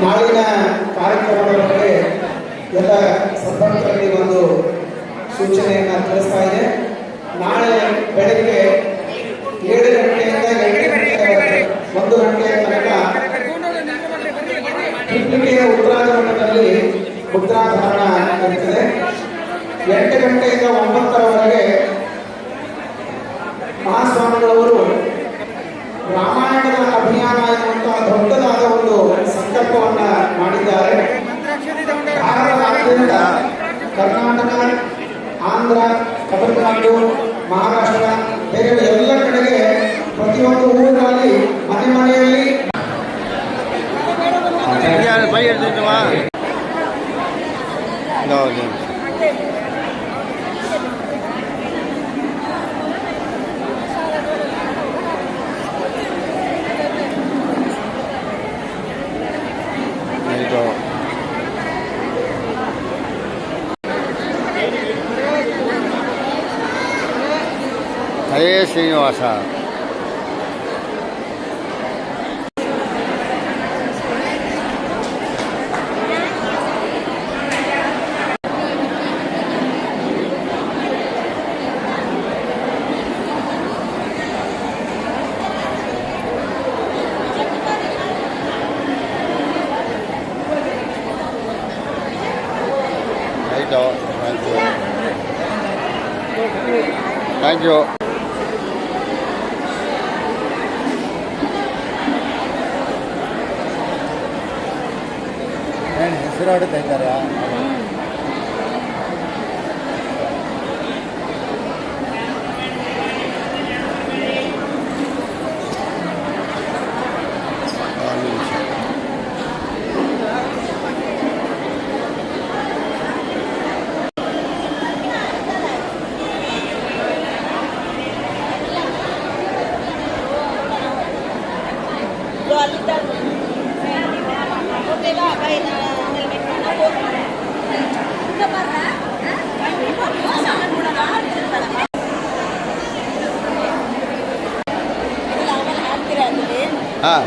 ನಾಳಿನ ಕಾರ್ಯಕ್ರಮದ ಬಗ್ಗೆ ಎಲ್ಲ ಸಂಪರ್ಕದಲ್ಲಿ ಒಂದು ಸೂಚನೆಯನ್ನು ತಿಳಿಸ್ತಾ ಇದೆ. ನಾಳೆ ಬೆಳಗ್ಗೆ 7 ಗಂಟೆಯಿಂದ 1 ಗಂಟೆಯ ತನಕ ಕಿಟ್ಲಿಗೆಯ ಉತ್ತರಾದಿ ಮಠದಲ್ಲಿ ಮುದ್ರಾಧಾರಣ ಇರುತ್ತದೆ. 8 ಗಂಟೆಯಿಂದ 9ರವರೆಗೆ ರಾಮಾಯಣದ ಅಭಿಯಾನ ಎನ್ನುವಂತಹ ದೊಡ್ಡದಾದ ಒಂದು ಸಂಕಲ್ಪವನ್ನ ಮಾಡಿದ್ದಾರೆ. ಭಾರತದಾದ್ಯಂತ ಕರ್ನಾಟಕ, ಆಂಧ್ರ, ತಮಿಳುನಾಡು, ಮಹಾರಾಷ್ಟ್ರ ಬೇರೆ ಎಲ್ಲ ಕಡೆಗೆ ಪ್ರತಿಯೊಂದು ಊರಿನಲ್ಲಿ ಮನೆ ಮನೆಯಲ್ಲಿ ಹರೇ ಶ್ರೀನಿವಾಸ. ಆಯಿತು, ಥ್ಯಾಂಕ್ ಯು. ಹೆಸರಾಡುತ್ತಾ ಇದ್ದಾರೆ. ಹಾಂ